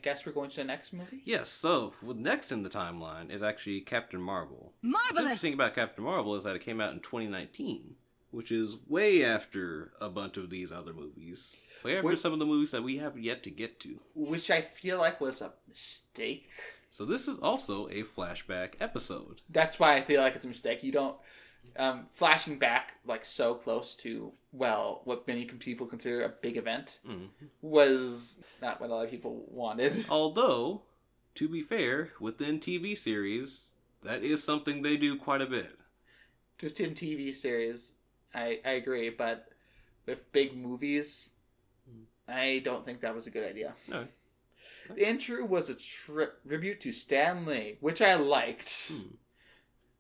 guess we're going to the next movie? Yes, so next in the timeline is actually Captain Marvel. Marvelous! What's interesting about Captain Marvel is that it came out in 2019, which is way after a bunch of these other movies. Way after some of the movies that we have yet to get to. Which I feel like was a mistake. So this is also a flashback episode. That's why I feel like it's a mistake. You don't... flashing back like so close to, well, what many people consider a big event was not what a lot of people wanted. Although, to be fair, within TV series, that is something they do quite a bit. Within TV series, I agree, but with big movies, I don't think that was a good idea. No. The intro was a tribute to Stan Lee, which I liked.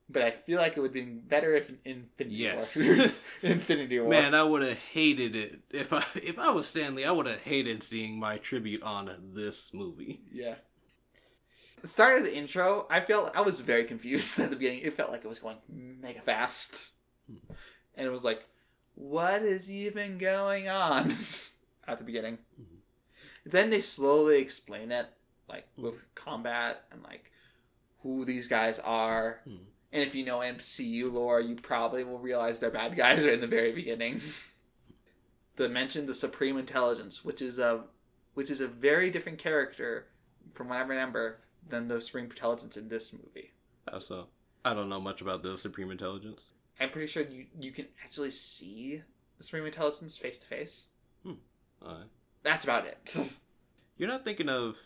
But I feel like it would have been better if Infinity War. Infinity War. Man, I would have hated it. If I was Stan Lee, I would have hated seeing my tribute on this movie. Yeah. The start of the intro, I was very confused at the beginning. It felt like it was going mega fast. And it was like, what is even going on at the beginning? Then they slowly explain it, like with combat and like who these guys are. And if you know MCU lore, you probably will realize they're bad guys right in the very beginning. They mentioned the Supreme Intelligence, which is a very different character, from what I remember, than the Supreme Intelligence in this movie. How so? I don't know much about the Supreme Intelligence. I'm pretty sure you can actually see the Supreme Intelligence face to face. Alright. That's about it. You're not thinking of...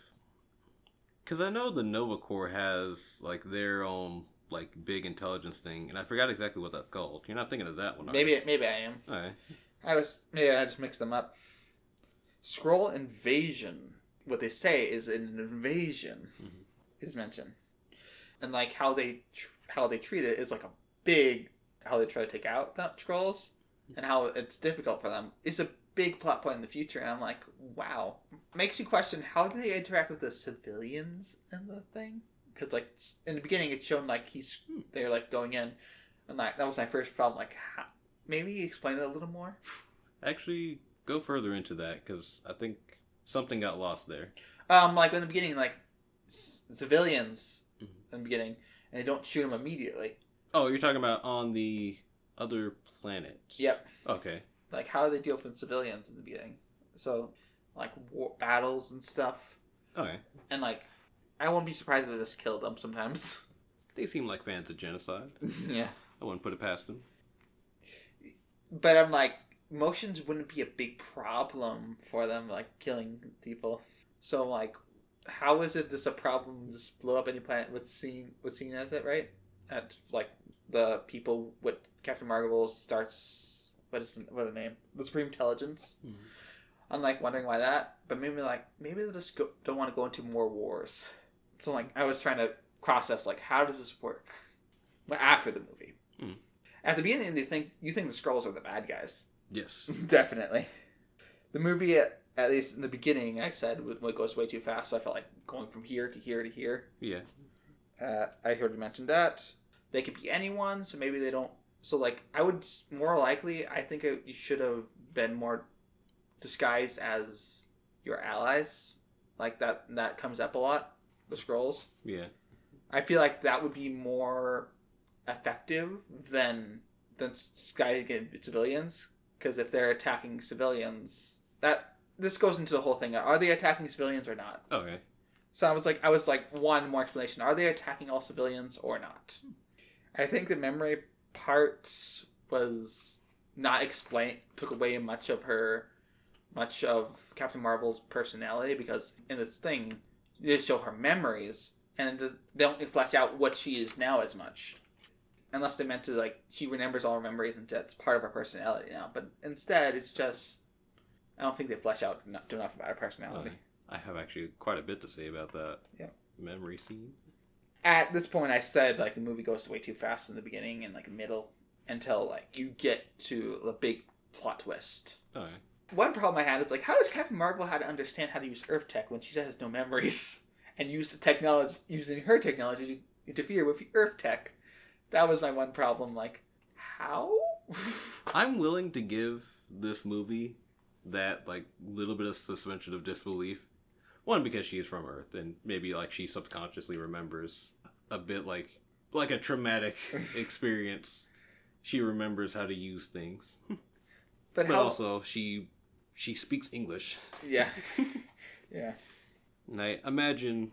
Because I know the Nova Corps has like their own like big intelligence thing, and I forgot exactly what that's called. You're not thinking of that one, are you? Maybe I am. Alright. Maybe I just mixed them up. Skrull invasion. What they say is an invasion is mentioned, and like how they treat it is like a big how they try to take out the Skrulls and how it's difficult for them. It's a big plot point in the future, and I'm like, wow, makes you question how do they interact with the civilians in the thing. Because, like, in the beginning, it's shown, like, they're, like, going in. And, like, that was my first problem. Like, maybe explain it a little more? Actually, go further into that, because I think something got lost there. Like, in the beginning, like, civilians in the beginning, and they don't shoot them immediately. Oh, you're talking about on the other planet? Yep. Okay. Like, how do they deal with civilians in the beginning? So, like, battles and stuff. Okay. And, like... I won't be surprised if they just killed them sometimes. They seem like fans of genocide. Yeah. I wouldn't put it past them. But I'm like, motions wouldn't be a big problem for them, like, killing people. So, like, how is it just a problem to just blow up any planet what's seen as it, right? At, like, the people with Captain Marvel starts... What are the name? The Supreme Intelligence. I'm, like, wondering why that. But maybe they just don't want to go into more wars. So, like, I was trying to process, like, how does this work? Well, after the movie. At the beginning, you think the Skrulls are the bad guys. Yes. Definitely. The movie, at least in the beginning, I said, it goes way too fast, so I felt like going from here to here to here. Yeah. I heard you mention that. They could be anyone, so maybe they don't... So, like, I would, more likely, I think you should have been more disguised as your allies. Like, that comes up a lot. The Skrulls. Yeah. I feel like that would be more effective than disguising civilians. Because if they're attacking civilians, this goes into the whole thing. Are they attacking civilians or not? Okay. So I was like, one more explanation. Are they attacking all civilians or not? I think the memory part was not explained, took away much of Captain Marvel's personality, because in this thing, they just show her memories, and they don't flesh out what she is now as much. Unless they meant to, like, she remembers all her memories and that's part of her personality now. But instead, it's just, I don't think they flesh out enough about her personality. I have actually quite a bit to say about that memory scene. At this point, I said, like, the movie goes way too fast in the beginning and, like, middle, until, like, you get to the big plot twist. Okay. One problem I had is, like, how does Captain Marvel have to understand how to use Earth tech when she has no memories? And use the technology, using her technology to interfere with the Earth tech. That was my one problem. Like, how? I'm willing to give this movie that, like, little bit of suspension of disbelief. One, because she's from Earth, and maybe like she subconsciously remembers a bit like a traumatic experience. She remembers how to use things, but also she speaks English. Yeah, yeah. And I imagine,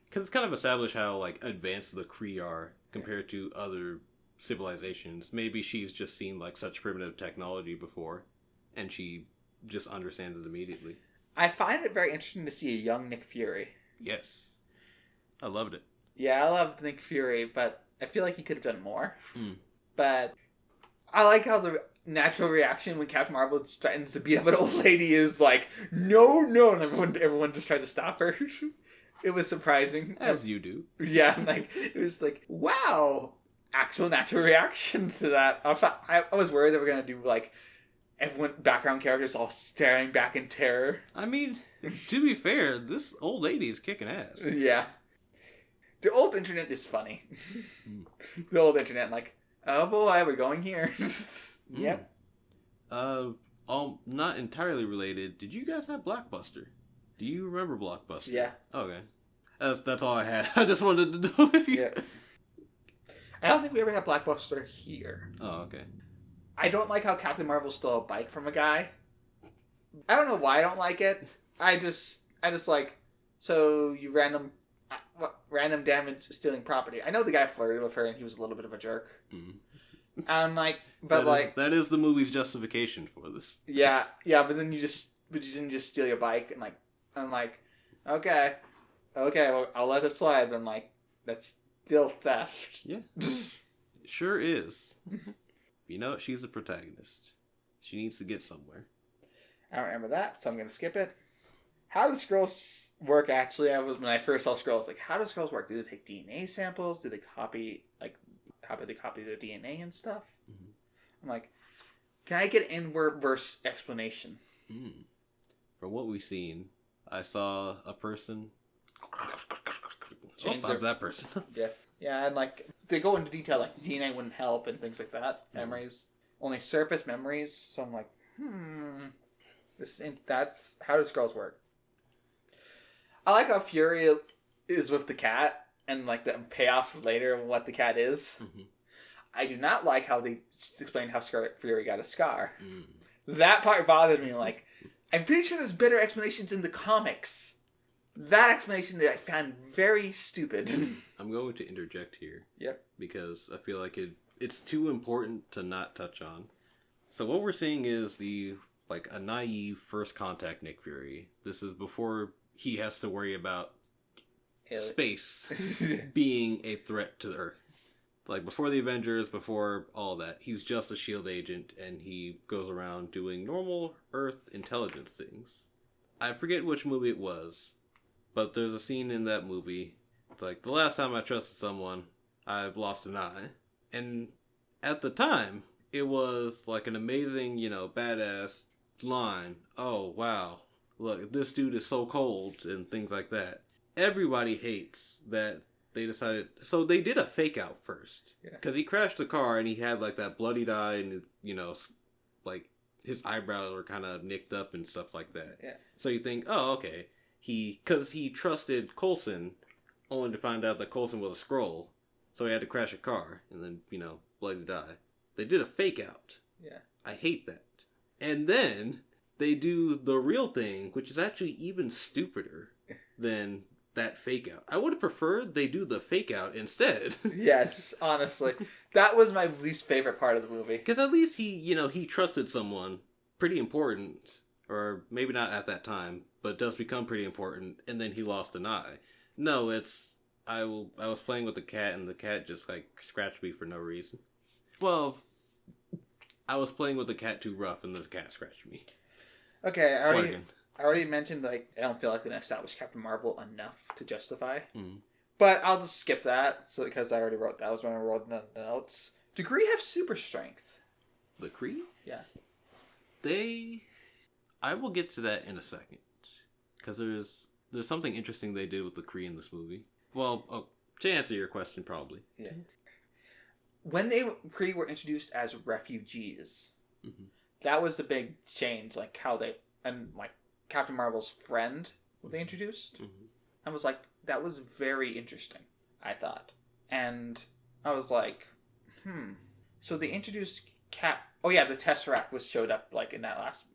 because it's kind of established how like advanced the Kree are compared to other civilizations. Maybe she's just seen like such primitive technology before, and she just understands it immediately. I find it very interesting to see a young Nick Fury. Yes, I loved it. Yeah, I loved Nick Fury, but I feel like he could have done more. Mm. But I like how the natural reaction when Captain Marvel threatens to beat up an old lady is like, no, no, and everyone just tries to stop her. It was surprising. As you do. Yeah, like, it was like, wow, actual natural reactions to that. I was worried they were going to do, like, everyone, background characters all staring back in terror. I mean, to be fair, this old lady is kicking ass. Yeah. The old internet is funny. The old internet, like, oh boy, we're going here. Yep. Not entirely related. Did you guys have Blockbuster? Do you remember Blockbuster? Yeah. Okay. That's all I had. I just wanted to know if you... Yeah. I don't think we ever had Blockbuster here. Oh, okay. I don't like how Captain Marvel stole a bike from a guy. I don't know why I don't like it. I just like, so you random damage stealing property. I know the guy flirted with her and he was a little bit of a jerk. Mm. I'm like, but that is the movie's justification for this. Yeah, but then you didn't just steal your bike, and like, I'm like, okay, well, I'll let it slide, but I'm like, that's still theft. Yeah. It sure is. You know, she's a protagonist. She needs to get somewhere. I don't remember that, so I'm gonna skip it. How do Skrulls work? Actually, when I first saw Skrulls, like, how do Skrulls work? Do they take DNA samples? Do they copy their DNA and stuff? Mm-hmm. I'm like, can I get an inverse explanation? From what we've seen, I saw a person. That person. Yeah, and like they go into detail, like DNA wouldn't help and things like that. Memories, only surface memories. So I'm like, that's how does Skrulls work? I like how Fury is with the cat and like the payoff later of what the cat is. Mm-hmm. I do not like how they explained how Fury got a scar. That part bothered me. Like, I'm pretty sure there's better explanations in the comics. That explanation that I found very stupid. I'm going to interject here. Yep. Because I feel like it's too important to not touch on. So what we're seeing is a naive first contact Nick Fury. This is before he has to worry about space being a threat to the Earth. Like, before the Avengers, before all that, he's just a S.H.I.E.L.D. agent, and he goes around doing normal Earth intelligence things. I forget which movie it was, but there's a scene in that movie. It's like, the last time I trusted someone, I've lost an eye. And at the time, it was like an amazing, badass line. Oh, wow. Look, this dude is so cold, and things like that. Everybody hates that. They decided, so they did a fake out first. Because he crashed the car and he had like that bloodied eye and, like his eyebrows were kind of nicked up and stuff like that. Yeah. So you think, oh, okay. Because he trusted Coulson, only to find out that Coulson was a Skrull. So he had to crash a car and then, bloodied eye. They did a fake out. Yeah. I hate that. And then they do the real thing, which is actually even stupider than that fake out. I would have preferred they do the fake out instead. Yes, honestly. That was my least favorite part of the movie. Because at least he trusted someone pretty important, or maybe not at that time, but does become pretty important, and then he lost an eye. No, I was playing with the cat, and the cat just like scratched me for no reason. Well, I was playing with the cat too rough, and this cat scratched me. Okay, I already mentioned, like, I don't feel like they established Captain Marvel enough to justify. But I'll just skip that, because I already wrote that. Was when I wrote the notes. Do Kree have super strength? The Kree? Yeah. I will get to that in a second. Because there's something interesting they did with the Kree in this movie. Well, to answer your question, probably. Yeah. When Kree were introduced as refugees, that was the big change, like, how they, and, like, Captain Marvel's friend what they introduced. Mm-hmm. I was like, that was very interesting, I thought. And I was like, So they introduced Cat... Oh yeah, the Tesseract showed up like in that last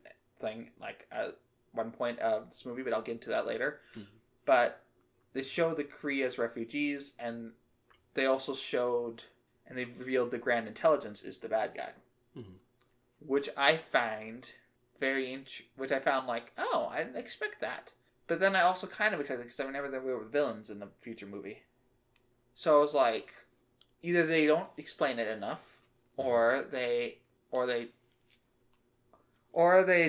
thing, like at one point of this movie, but I'll get into that later. Mm-hmm. But they showed the Kree as refugees, and they also showed... And they revealed the Grand Intelligence is the bad guy. Mm-hmm. Which I find which I found like, oh, I didn't expect that. But then I also kind of expected, because I never knew we were the villains in the future movie. So I was like, either they don't explain it enough, or they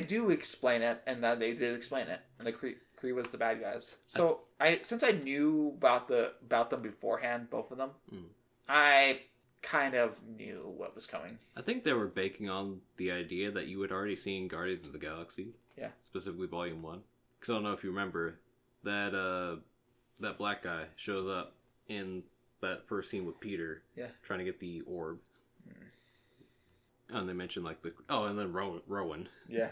do explain it, and then they did explain it, and the Kree was the bad guys. So since I knew about them beforehand, both of them, I kind of knew what was coming. I think they were baking on the idea that you had already seen Guardians of the Galaxy. Yeah. Specifically Volume 1. Because I don't know if you remember, that black guy shows up in that first scene with Peter. Yeah. Trying to get the orb. And they mentioned like and then Rowan. Yeah,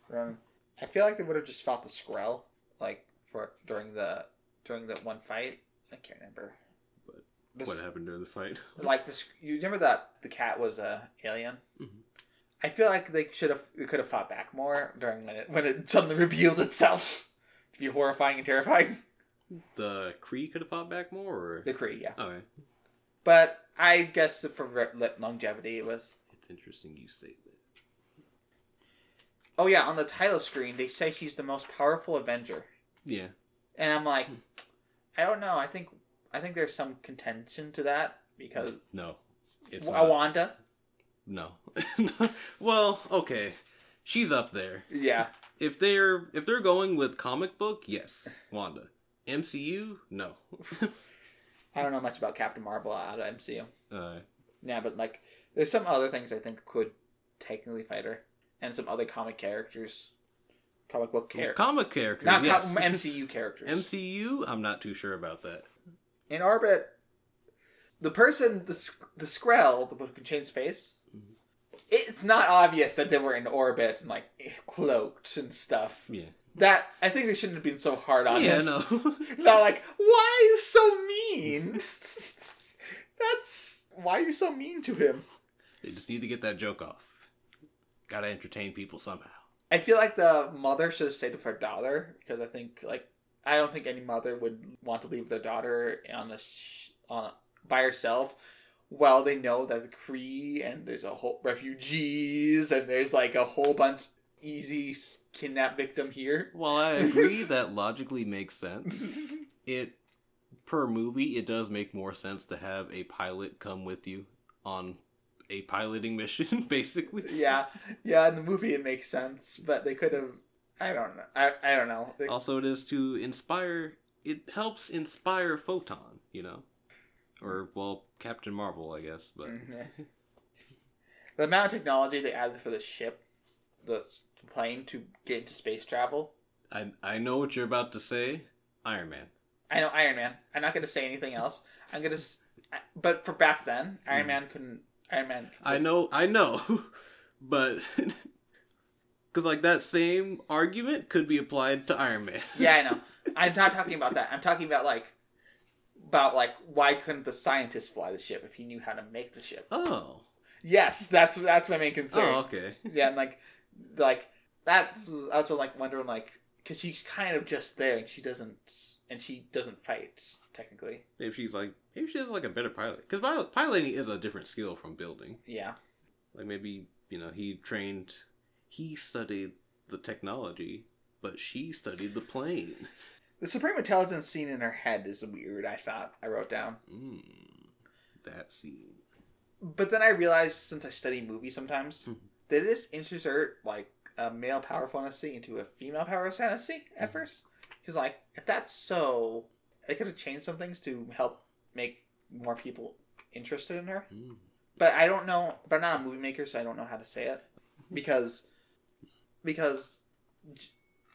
Rowan. I feel like they would have just fought the Skrull, like, during the one fight. I can't remember. What happened during the fight? Like this, you remember that the cat was a alien? Mm-hmm. I feel like they could have fought back more during when it suddenly revealed itself to be horrifying and terrifying. The Kree could have fought back more, or the Kree, yeah. Okay. But I guess for longevity, it was. It's interesting you say that. Oh yeah, on the title screen they say she's the most powerful Avenger. Yeah. And I'm like, I don't know. I think there's some contention to that because no, it's Wanda. No. Well, okay, she's up there. Yeah. If they're going with comic book, yes, Wanda. MCU, no. I don't know much about Captain Marvel out of MCU. Uh, Yeah, but like, there's some other things I think could technically fight her, and some other comic characters, comic book characters, comic characters, not yes. MCU characters. MCU, I'm not too sure about that. In orbit, the person, the Skrull, the one who can change face, it's not obvious that they were in orbit and like cloaked and stuff. Yeah. That I think they shouldn't have been so hard on him. Yeah, no. Not like, why are you so mean? Why are you so mean to him? They just need to get that joke off. Gotta entertain people somehow. I feel like the mother should have stayed with her daughter, because I don't think any mother would want to leave their daughter by herself while they know that the Kree and there's a whole refugees and there's like a whole bunch easy kidnap victim here. While I agree that logically makes sense, per movie it does make more sense to have a pilot come with you on a piloting mission, basically. Yeah, in the movie it makes sense, but they could have. I don't know. I don't know. Also, it is to inspire. It helps inspire Photon, or Captain Marvel, I guess. But the amount of technology they added for the ship, the plane to get into space travel. I know what you're about to say. Iron Man. I know Iron Man. I'm not going to say anything else. But for back then, Iron Man couldn't. I know, but because like that same argument could be applied to Iron Man. Yeah, I know. I'm not talking about that. I'm talking about why couldn't the scientist fly the ship if he knew how to make the ship? Oh, yes, that's my main concern. Oh, okay. Yeah, and like that's also like wondering because she's kind of just there and she doesn't fight technically. Maybe she has like a better pilot, because piloting is a different skill from building. Yeah. Like maybe he studied the technology, but she studied the plane. The Supreme Intelligence scene in her head is weird, I wrote down. That scene. But then I realized, since I study movies sometimes, they just insert like a male power fantasy into a female power fantasy at first. Because if that's so, they could have changed some things to help make more people interested in her. But I don't know. But I'm not a movie maker, so I don't know how to say it. Because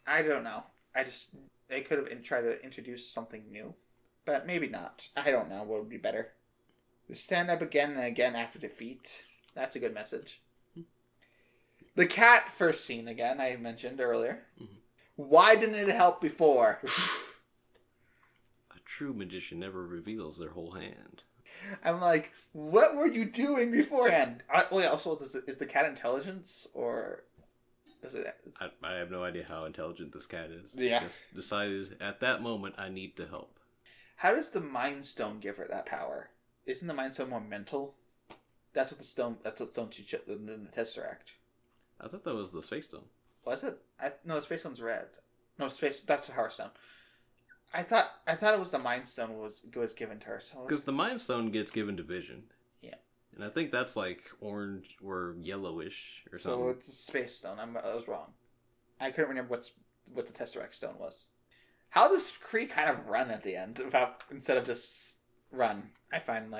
I don't know. They could have tried to introduce something new. But maybe not. I don't know what would be better. The stand up again and again after defeat. That's a good message. The cat first scene again, I mentioned earlier. Why didn't it help before? A true magician never reveals their whole hand. I'm like, what were you doing beforehand? Wait, also, is the cat intelligence, or is it? I have no idea how intelligent this cat is. Yeah. Just decided at that moment I need to help. How does the Mind Stone give her that power? Isn't the Mind Stone more mental? That's what the stone. That's what stone she in the Tesseract. I thought that was the Space Stone. Was it? No, the Space Stone's red. No, space. That's the Hearthstone. I thought it was the Mind Stone was given to her. Because the Mind Stone gets given to Vision. Yeah. And I think that's like orange or yellowish or something. So it's a Space Stone. I was wrong. I couldn't remember what the Tesseract Stone was. How does Kree kind of run at the end instead of just run? I find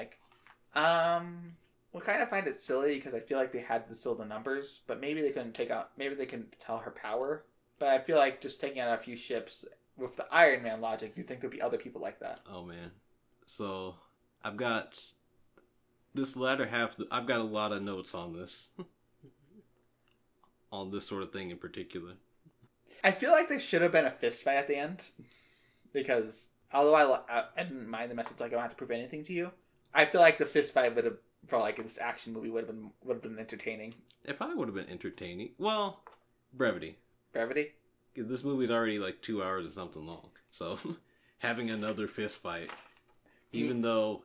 we kind of find it silly because I feel like they had to still the numbers, but maybe they couldn't maybe they can tell her power. But I feel like just taking out a few ships with the Iron Man logic, you'd think there'd be other people like that. Oh man. So I've got this latter half, I've got a lot of notes on this. On this sort of thing in particular. I feel like there should have been a fist fight at the end. Because although I didn't mind the message, like I don't have to prove anything to you, I feel like the fist fight would have, for like this action movie, would have been entertaining. It probably would have been entertaining. Well, brevity. Brevity? This movie's already like 2 hours or something long. So having another fist fight, even though,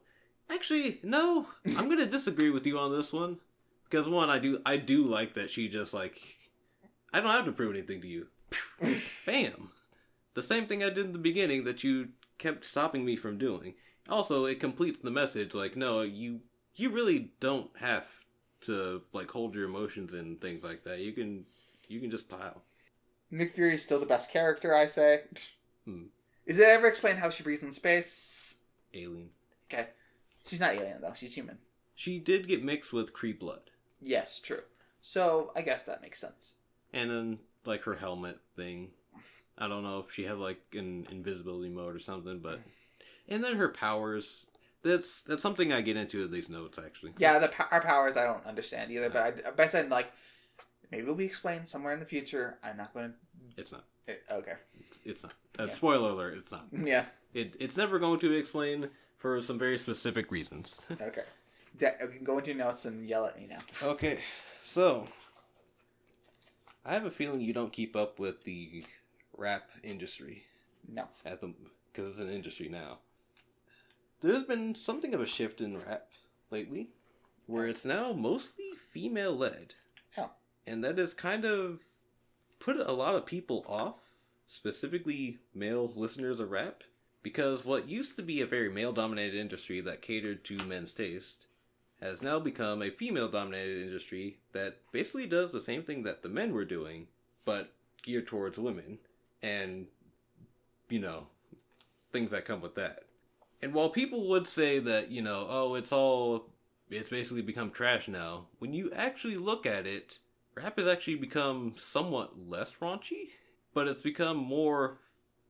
actually, no, I'm gonna disagree with you on this one. Because one, I do like that she just like, I don't have to prove anything to you. Bam. The same thing I did in the beginning that you kept stopping me from doing. Also, it completes the message, like, no, you really don't have to like hold your emotions and things like that. You can just pile. Nick Fury's still the best character, I say. Is it ever explained how she breathes in space? Alien. Okay. She's not alien, though. She's human. She did get mixed with Kree blood. Yes, true. So, I guess that makes sense. And then, like, her helmet thing. I don't know if she has, like, an invisibility mode or something, but... And then her powers. That's something I get into in these notes, actually. Yeah, our powers I don't understand either, but I said, like, maybe will be explained somewhere in the future. I'm not going to... It's not. Okay. It's not. Spoiler alert, it's not. Yeah. It's never going to be explained for some very specific reasons. Okay. You can go into your notes and yell at me now. Okay, so... I have a feeling you don't keep up with the rap industry. No. Because it's an industry now. There's been something of a shift in rap lately, where it's now mostly female-led. Oh. And that has kind of put a lot of people off, specifically male listeners of rap, because what used to be a very male-dominated industry that catered to men's taste has now become a female-dominated industry that basically does the same thing that the men were doing, but geared towards women, and, you know, things that come with that. And while people would say that, you know, oh, it's basically become trash now, when you actually look at it, rap has actually become somewhat less raunchy, but it's become more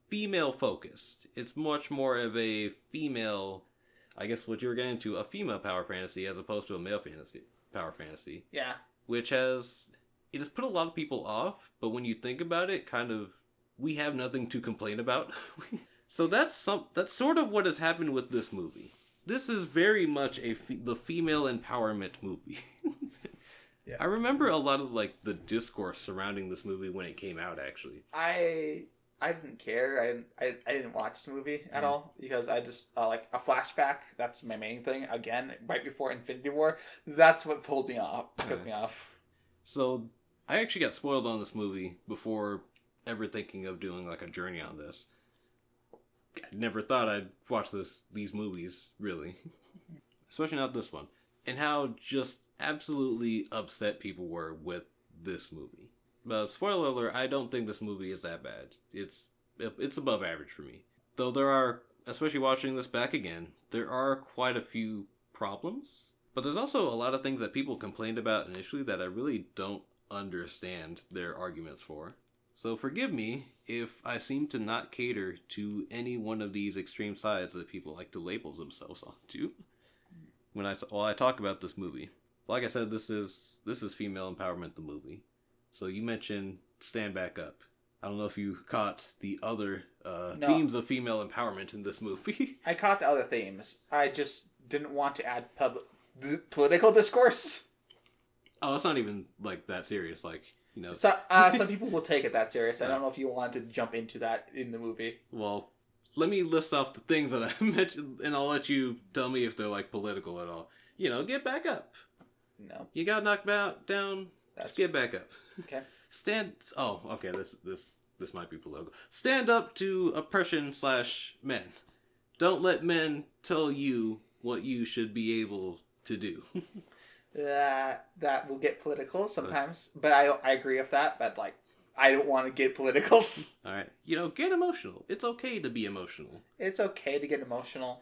female-focused. It's much more of a female... I guess what you were getting into, a female power fantasy as opposed to a male power fantasy. Yeah. Which has put a lot of people off, but when you think about it, kind of, we have nothing to complain about. So that's sort of what has happened with this movie. This is very much the female empowerment movie. Yeah. I remember a lot of like the discourse surrounding this movie when it came out, actually. I didn't care. I didn't watch the movie at all because I just like a flashback. That's my main thing. Again, right before Infinity War, that's what pulled me off. Took me off. So I actually got spoiled on this movie before ever thinking of doing like a journey on this. I never thought I'd watch these movies, really, especially not this one, and how just absolutely upset people were with this movie. But spoiler alert, I don't think this movie is that bad. It's above average for me. Though there are, especially watching this back again, there are quite a few problems. But there's also a lot of things that people complained about initially that I really don't understand their arguments for. So forgive me if I seem to not cater to any one of these extreme sides that people like to label themselves onto when I talk about this movie. Like I said, this is female empowerment, the movie. So you mentioned Stand Back Up. I don't know if you caught the other No. themes of female empowerment in this movie. I caught the other themes. I just didn't want to add political discourse. Oh, it's not even like that serious. Like, you know. So, some people will take it that serious. I don't know if you want to jump into that in the movie. Well, let me list off the things that I mentioned, and I'll let you tell me if they're like political at all. You know, get back up. No. You got knocked down. Just get back up. Okay. Oh, okay. This might be political. Stand up to oppression / men. Don't let men tell you what you should be able to do. That will get political sometimes, but I agree with that. But like, I don't want to get political. All right, you know, get emotional. It's okay to be emotional. It's okay to get emotional.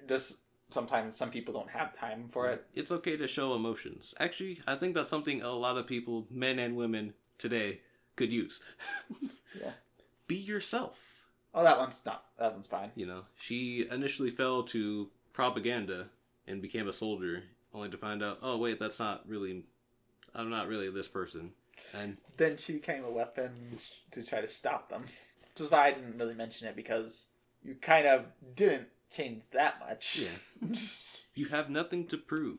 Just sometimes some people don't have time for it. It's okay to show emotions. Actually, I think that's something a lot of people, men and women today, could use. Yeah. Be yourself. Oh, that one's fine. You know, she initially fell to propaganda and became a soldier, only to find out, oh wait, I'm not really this person. And then she became a weapon to try to stop them. Which is why I didn't really mention it, because you kind of didn't change that much. Yeah. You have nothing to prove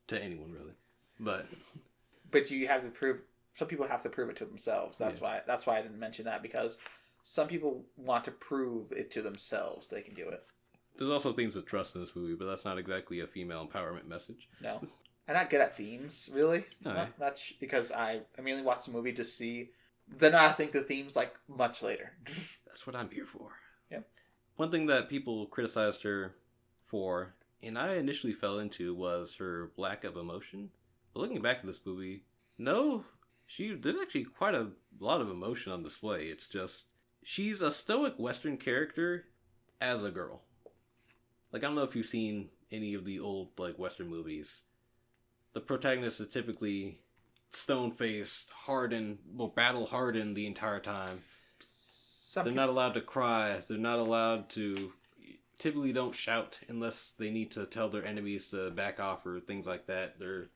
to anyone, really. But you have to prove. Some people have to prove it to themselves. That's why I didn't mention that, because some people want to prove it to themselves they can do it. There's also themes of trust in this movie, but that's not exactly a female empowerment message. No. I'm not good at themes, really. Okay. Not much, because I mainly watch the movie to see. Then I think the themes like much later. That's what I'm here for. Yep. One thing that people criticized her for, and I initially fell into, was her lack of emotion. But looking back at this movie, no, there's actually quite a lot of emotion on display. It's just, she's a stoic Western character as a girl. Like, I don't know if you've seen any of the old, like, Western movies. The protagonist is typically stone-faced, battle-hardened the entire time. They're not allowed to cry. They're not allowed to... Typically don't shout unless they need to tell their enemies to back off or things like that. They're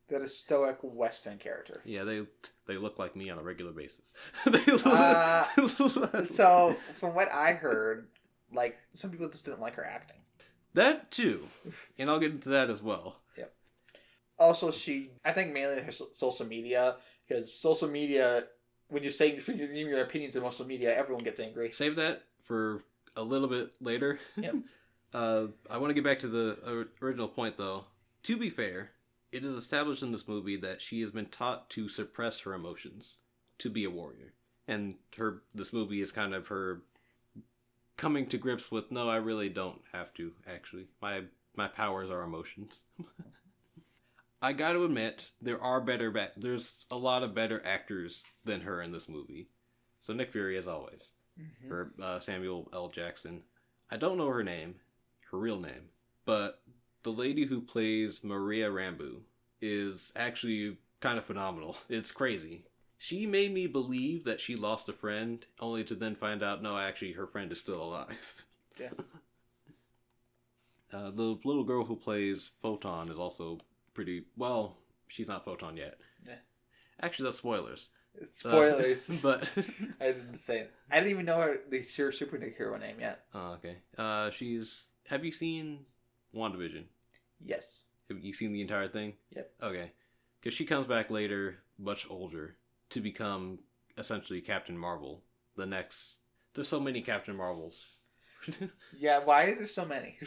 a stoic Western character. Yeah, they look like me on a regular basis. So, from what I heard, like, some people just didn't like her acting. That too. And I'll get into that as well. Yep. Also, I think mainly her social media, because social media, when you're saying your opinions on social media, everyone gets angry. Save that for a little bit later. Yep. I want to get back to the original point, though. To be fair, it is established in this movie that she has been taught to suppress her emotions to be a warrior. And this movie is kind of her coming to grips with, no, I really don't have to, actually. My powers are emotions. I gotta admit, there's a lot of better actors than her in this movie. So Nick Fury, as always. Mm-hmm. Or Samuel L. Jackson. I don't know her real name, but the lady who plays Maria Rambeau is actually kind of phenomenal. It's crazy. She made me believe that she lost a friend, only to then find out, no, actually, her friend is still alive. Yeah. The little girl who plays Photon is also pretty... Well, she's not Photon yet. Yeah. Actually, that's spoilers. Spoilers. But I didn't say it. I didn't even know her superhero name yet. Oh, okay. Have you seen WandaVision? Yes. Have you seen the entire thing? Yep. Okay. Because she comes back later, much older, to become essentially Captain Marvel. There's so many Captain Marvels. Yeah, why are there so many?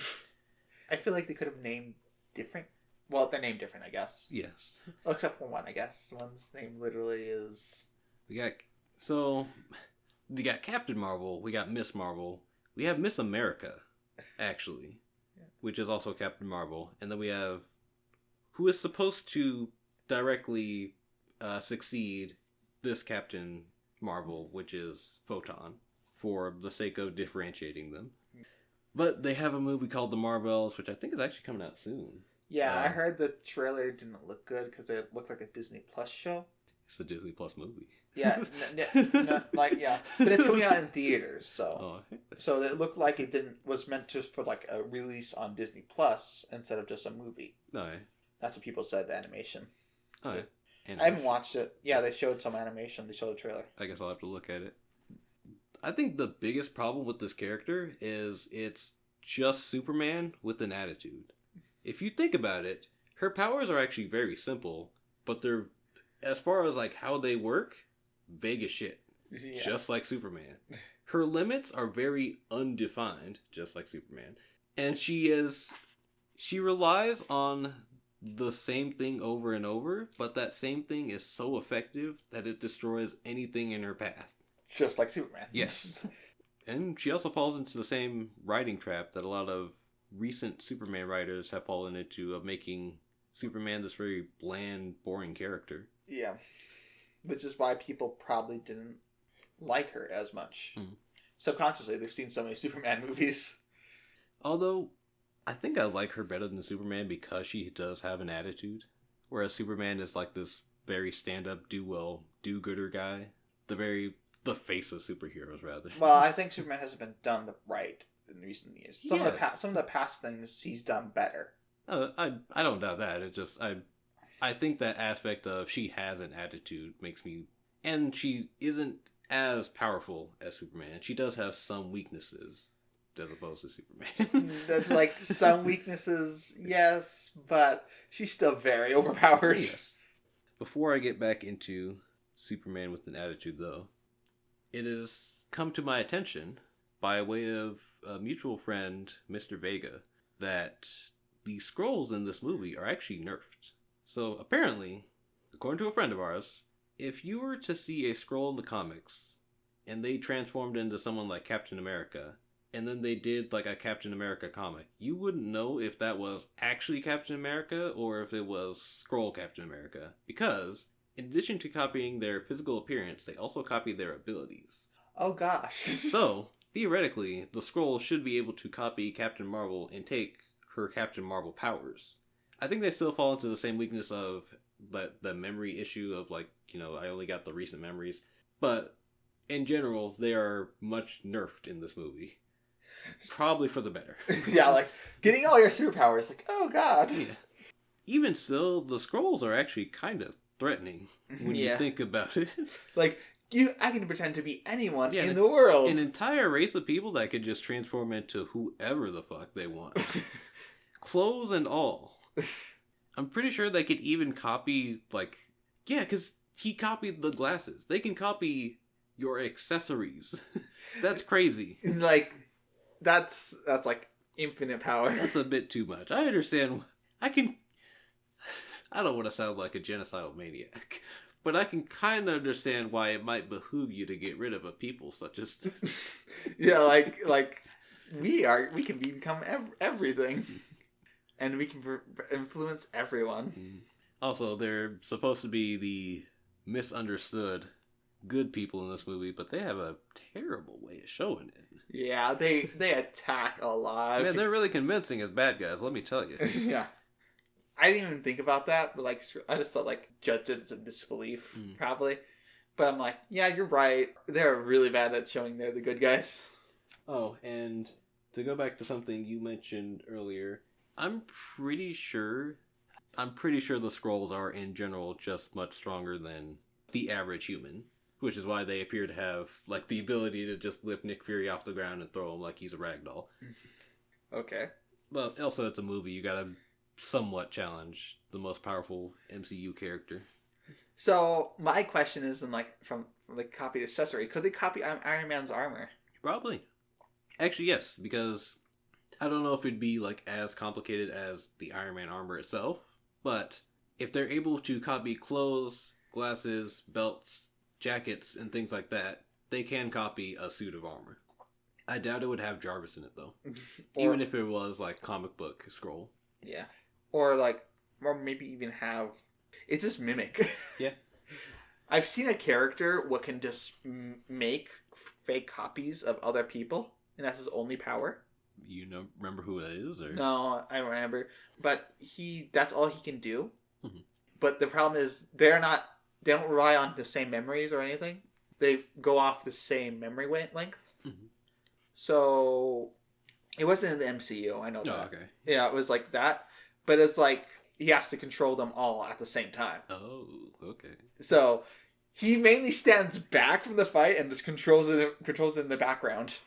I feel like they could have named different. Well, they're named different, I guess. Yes. Well, except for one, I guess. One's name literally is... We got Captain Marvel, we got Miss Marvel, we have Miss America, actually, which is also Captain Marvel, and then we have who is supposed to directly succeed this Captain Marvel, which is Photon, for the sake of differentiating them. But they have a movie called The Marvels, which I think is actually coming out soon. Yeah, I heard the trailer didn't look good because it looked like a Disney Plus show. It's a Disney Plus movie. Yeah, but it's coming out in theaters, so so it looked like it was meant just for like a release on Disney Plus instead of just a movie. Okay. That's what people said. The animation. Okay. I haven't watched it. Yeah, they showed some animation. They showed a trailer. I guess I'll have to look at it. I think the biggest problem with this character is it's just Superman with an attitude. If you think about it, her powers are actually very simple, but they're, as far as like how they work, vague as shit. Yeah. Just like Superman. Her limits are very undefined, just like Superman. And she relies on the same thing over and over, but that same thing is so effective that it destroys anything in her path. Just like Superman. Yes. And she also falls into the same writing trap that a lot of recent Superman writers have fallen into, of making Superman this very bland, boring character. Yeah. Which is why people probably didn't like her as much. Subconsciously, they've seen so many Superman movies. Although, I think I like her better than Superman because she does have an attitude. Whereas Superman is like this very stand-up, do-well, do-gooder guy. The face of superheroes, rather. Well, I think Superman hasn't been done right in recent years. Some of the past things he's done better. I don't doubt that. It just I think that aspect of she has an attitude makes me, and she isn't as powerful as Superman. She does have some weaknesses as opposed to Superman. There's like some weaknesses, yes, but she's still very overpowered. Yes. Before I get back into Superman with an attitude, though, it has come to my attention by way of a mutual friend, Mr. Vega, that the Skrulls in this movie are actually nerfed. So apparently, according to a friend of ours, if you were to see a Skrull in the comics and they transformed into someone like Captain America, and then they did like a Captain America comic, you wouldn't know if that was actually Captain America or if it was Skrull Captain America, because in addition to copying their physical appearance, they also copy their abilities. Oh gosh. So, theoretically, the Skrull should be able to copy Captain Marvel and take her Captain Marvel powers. I think they still fall into the same weakness of the memory issue of like, I only got the recent memories. But in general, they are much nerfed in this movie. Probably for the better. Yeah, like getting all your superpowers, like, oh god. Yeah. Even still, the Skrulls are actually kind of threatening when you think about it. Like, I can pretend to be anyone in the world. An entire race of people that could just transform into whoever the fuck they want. Clothes and all. I'm pretty sure they could even copy, because he copied the glasses. They can copy your accessories. That's crazy. Like, that's like infinite power. That's a bit too much. I understand. I don't want to sound like a genocidal maniac, but I can kind of understand why it might behoove you to get rid of a people such as... Yeah, like we can become everything. And we can influence everyone. Also, they're supposed to be the misunderstood good people in this movie, but they have a terrible way of showing it. Yeah, they attack a lot. Man, they're really convincing as bad guys, let me tell you. Yeah. I didn't even think about that, but I just thought judged it as a disbelief, probably. But I'm like, yeah, you're right. They're really bad at showing they're the good guys. Oh, and to go back to something you mentioned earlier, I'm pretty sure the Skrulls are in general just much stronger than the average human, which is why they appear to have the ability to just lift Nick Fury off the ground and throw him like he's a ragdoll. Okay. But also it's a movie, you gotta somewhat challenge the most powerful MCU character. So my question is, from copy accessory, could they copy Iron Man's armor? Probably. Actually, yes, because I don't know if it'd be as complicated as the Iron Man armor itself, but if they're able to copy clothes, glasses, belts, jackets, and things like that, they can copy a suit of armor. I doubt it would have Jarvis in it, though. Even if it was comic book Skrull. Yeah. Or maybe even have... It's just mimic. Yeah. I've seen a character what can just make fake copies of other people, and that's his only power. You remember who it is? Or? No, I don't remember. But that's all he can do. Mm-hmm. But the problem is they don't rely on the same memories or anything. They go off the same memory length. Mm-hmm. So it wasn't in the MCU, I know that. Oh, okay. Yeah, it was like that. But it's he has to control them all at the same time. Oh, okay. So he mainly stands back from the fight and just controls it in the background.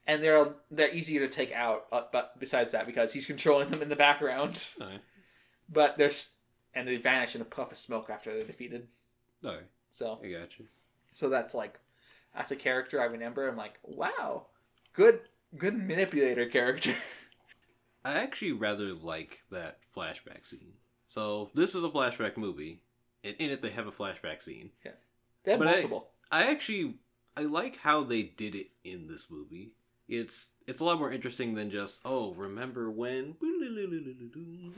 And they're easy to take out, but besides that, because he's controlling them in the background. Alright. But and they vanish in a puff of smoke after they're defeated. Alright. So I got you. So that's a character I remember. I'm like, wow, good manipulator character. I actually rather like that flashback scene. So this is a flashback movie, and in it they have a flashback scene. Yeah, they have multiple. I like how they did it in this movie. It's a lot more interesting than just, oh, remember when,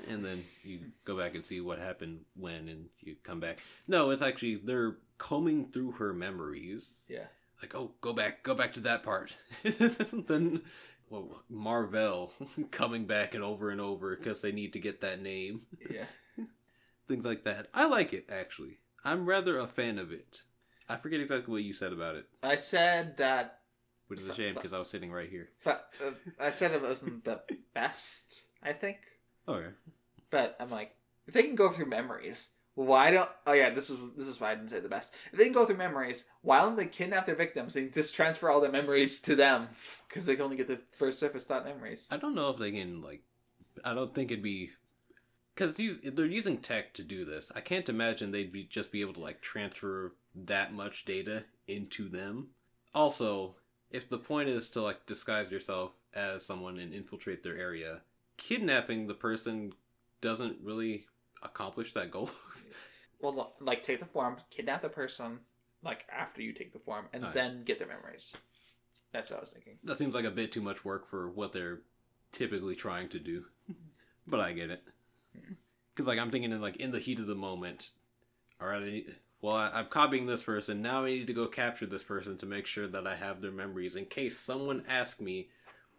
and then you go back and see what happened when, and you come back. No, it's actually, they're combing through her memories. Yeah. Like, oh, go back to that part. Then, well, Marvel coming back and over because they need to get that name. Yeah. Things like that. I like it, actually. I'm rather a fan of it. I forget exactly what you said about it. I said that... Which is a shame, because I was sitting right here. I said it wasn't the best, I think. Okay. But I'm like, if they can go through memories, why don't... Oh yeah, this is why I didn't say the best. If they can go through memories, why don't they kidnap their victims and just transfer all their memories to them? Because they can only get the first surface thought memories. I don't know if they can, I don't think it'd be... Because they're using tech to do this. I can't imagine they'd just be able to, transfer that much data into them. Also, if the point is to, disguise yourself as someone and infiltrate their area, kidnapping the person doesn't really accomplish that goal. Well, take the form, kidnap the person, after you take the form, and then get their memories. That's what I was thinking. That seems like a bit too much work for what they're typically trying to do. But I get it. Because, I'm thinking in the heat of the moment, all right, I'm copying this person, now I need to go capture this person to make sure that I have their memories in case someone asks me,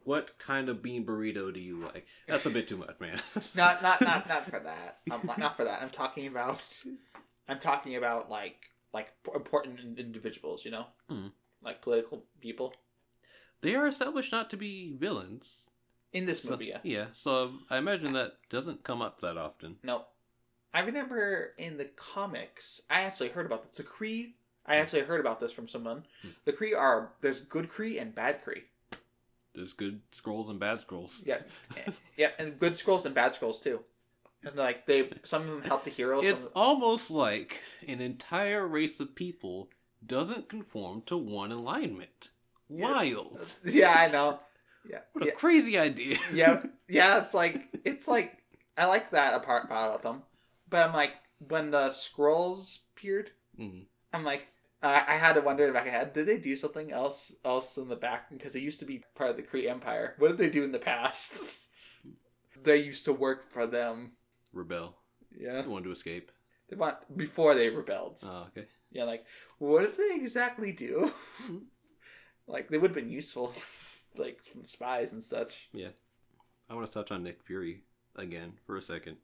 what kind of bean burrito do you like? That's a bit too much, man. not for that. Not for that. I'm talking about important individuals, like political people. They are established not to be villains. In this movie, yeah. Yeah, so I imagine that doesn't come up that often. No. I remember in the comics, I actually heard about this. The Kree, I actually heard about this from someone. The Kree there's good Kree and bad Kree. There's good scrolls and bad scrolls. Yeah. Yeah, and good scrolls and bad scrolls too. And some of them help the heroes. It's almost like an entire race of people doesn't conform to one alignment. Wild. Yeah, I know. Yeah. What a crazy idea. Yeah, it's like I like that about them, but I'm like, when the scrolls appeared, I'm like, I had to wonder in the back of my head, did they do something else in the back? Because they used to be part of the Kree Empire. What did they do in the past? They used to work for them. Rebel. Yeah. They wanted to escape. Before they rebelled. Oh, okay. Yeah, what did they exactly do? They would have been useful, from spies and such. Yeah. I want to touch on Nick Fury again for a second.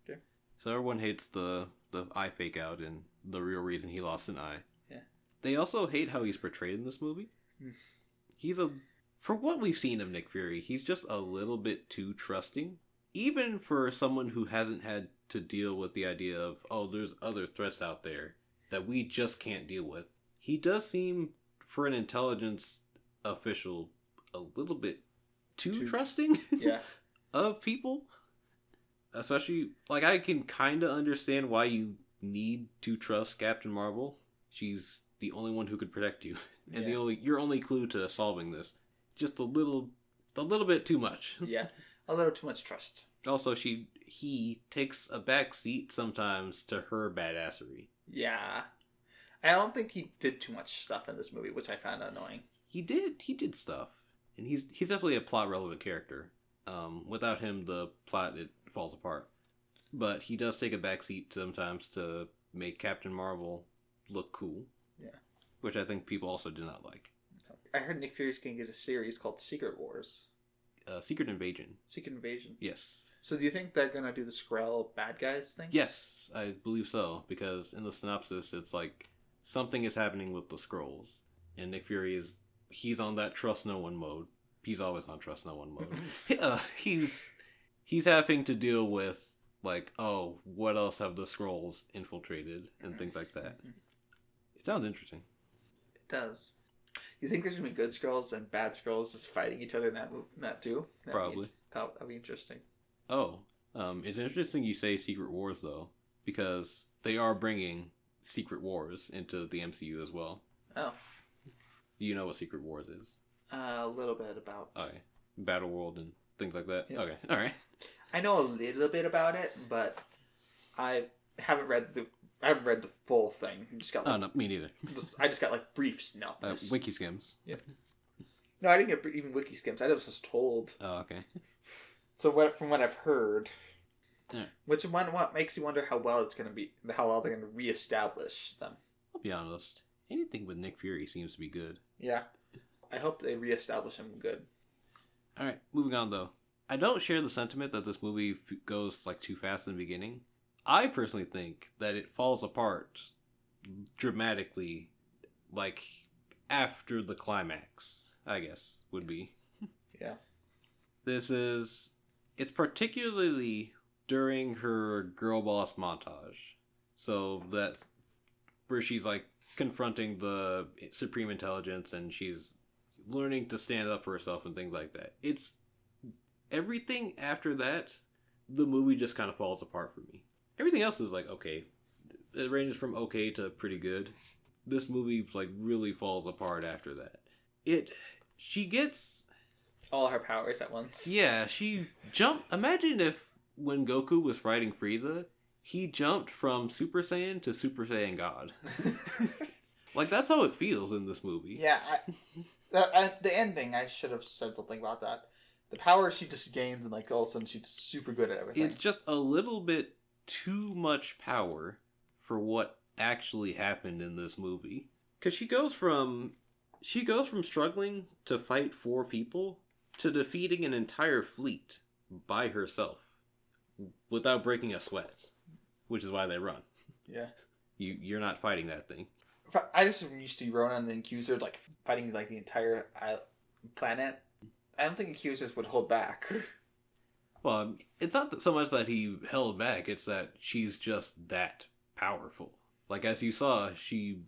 Okay. So everyone hates the eye fake out and the real reason he lost an eye. Yeah. They also hate how he's portrayed in this movie. For what we've seen of Nick Fury, he's just a little bit too trusting. Even for someone who hasn't had to deal with the idea of, oh, there's other threats out there that we just can't deal with. He does seem, for an intelligence official, a little bit too trusting. Yeah. Of people. Especially, I can kind of understand why you need to trust Captain Marvel. She's the only one who could protect you. And your only clue to solving this. Just a little bit too much. Yeah. A little too much trust. Also, he takes a back seat sometimes to her badassery. Yeah. I don't think he did too much stuff in this movie, which I found annoying. He did stuff. And he's definitely a plot relevant character. Without him, the plot, it falls apart. But he does take a backseat sometimes to make Captain Marvel look cool. Yeah. Which I think people also do not like. I heard Nick Fury's going to get a series called Secret Wars. Secret Invasion. Secret Invasion. Yes. So do you think they're going to do the Skrull bad guys thing? Yes, I believe so. Because in the synopsis, it's something is happening with the Skrulls. And Nick Fury he's on that trust no one mode. He's always on trust no one mode. He's having to deal with Like, oh, what else have the Skrulls infiltrated and things like that. It sounds interesting. It does. You think there's gonna be good Skrulls and bad Skrulls just fighting each other in that too? Probably. That'd be interesting. Oh, it's interesting you say Secret Wars though, because they are bringing Secret Wars into the MCU as well. Oh. Do you know what Secret Wars is? A little bit about. Okay. Battle World and things like that. Yep. Okay. All right. I know a little bit about it, but I haven't read the full thing. I just got Oh no, me neither. I just got like briefs. No. Wiki skims. Yeah. No, I didn't get even wiki skims. I was just told. Oh, okay. So from what I've heard, Yeah. what makes you wonder how well it's going to be, how well they're going to reestablish them. I'll be honest. Anything with Nick Fury seems to be good. Yeah. I hope they reestablish him good. All right, moving on though. I don't share the sentiment that this movie goes like too fast in the beginning. I personally think that it falls apart dramatically, like after the climax, I guess would be. Yeah. It's particularly during her girl boss montage. So that where she's like confronting the Supreme Intelligence and she's learning to stand up for herself and things like that. It's everything after that, the movie just kind of falls apart for me. Everything else is like okay. It ranges from okay to pretty good. This movie like really falls apart after that. She gets all her powers at once. Yeah, she jumped. Imagine if when Goku was fighting Frieza, he jumped from Super Saiyan to Super Saiyan God. Like that's how it feels in this movie. Yeah, the ending. I should have said something about that. The power she just gains, and like all of a sudden she's super good at everything. It's just a little bit too much power for what actually happened in this movie. Because she goes from struggling to fight 4 people to defeating an entire fleet by herself without breaking a sweat, which is why they run. Yeah. You're not fighting that thing. I just used to Ronan and the Accuser like fighting like the entire planet. I don't think Accusers would hold back. Well, it's not so much that he held back, it's that she's just that powerful. Like, as you saw, she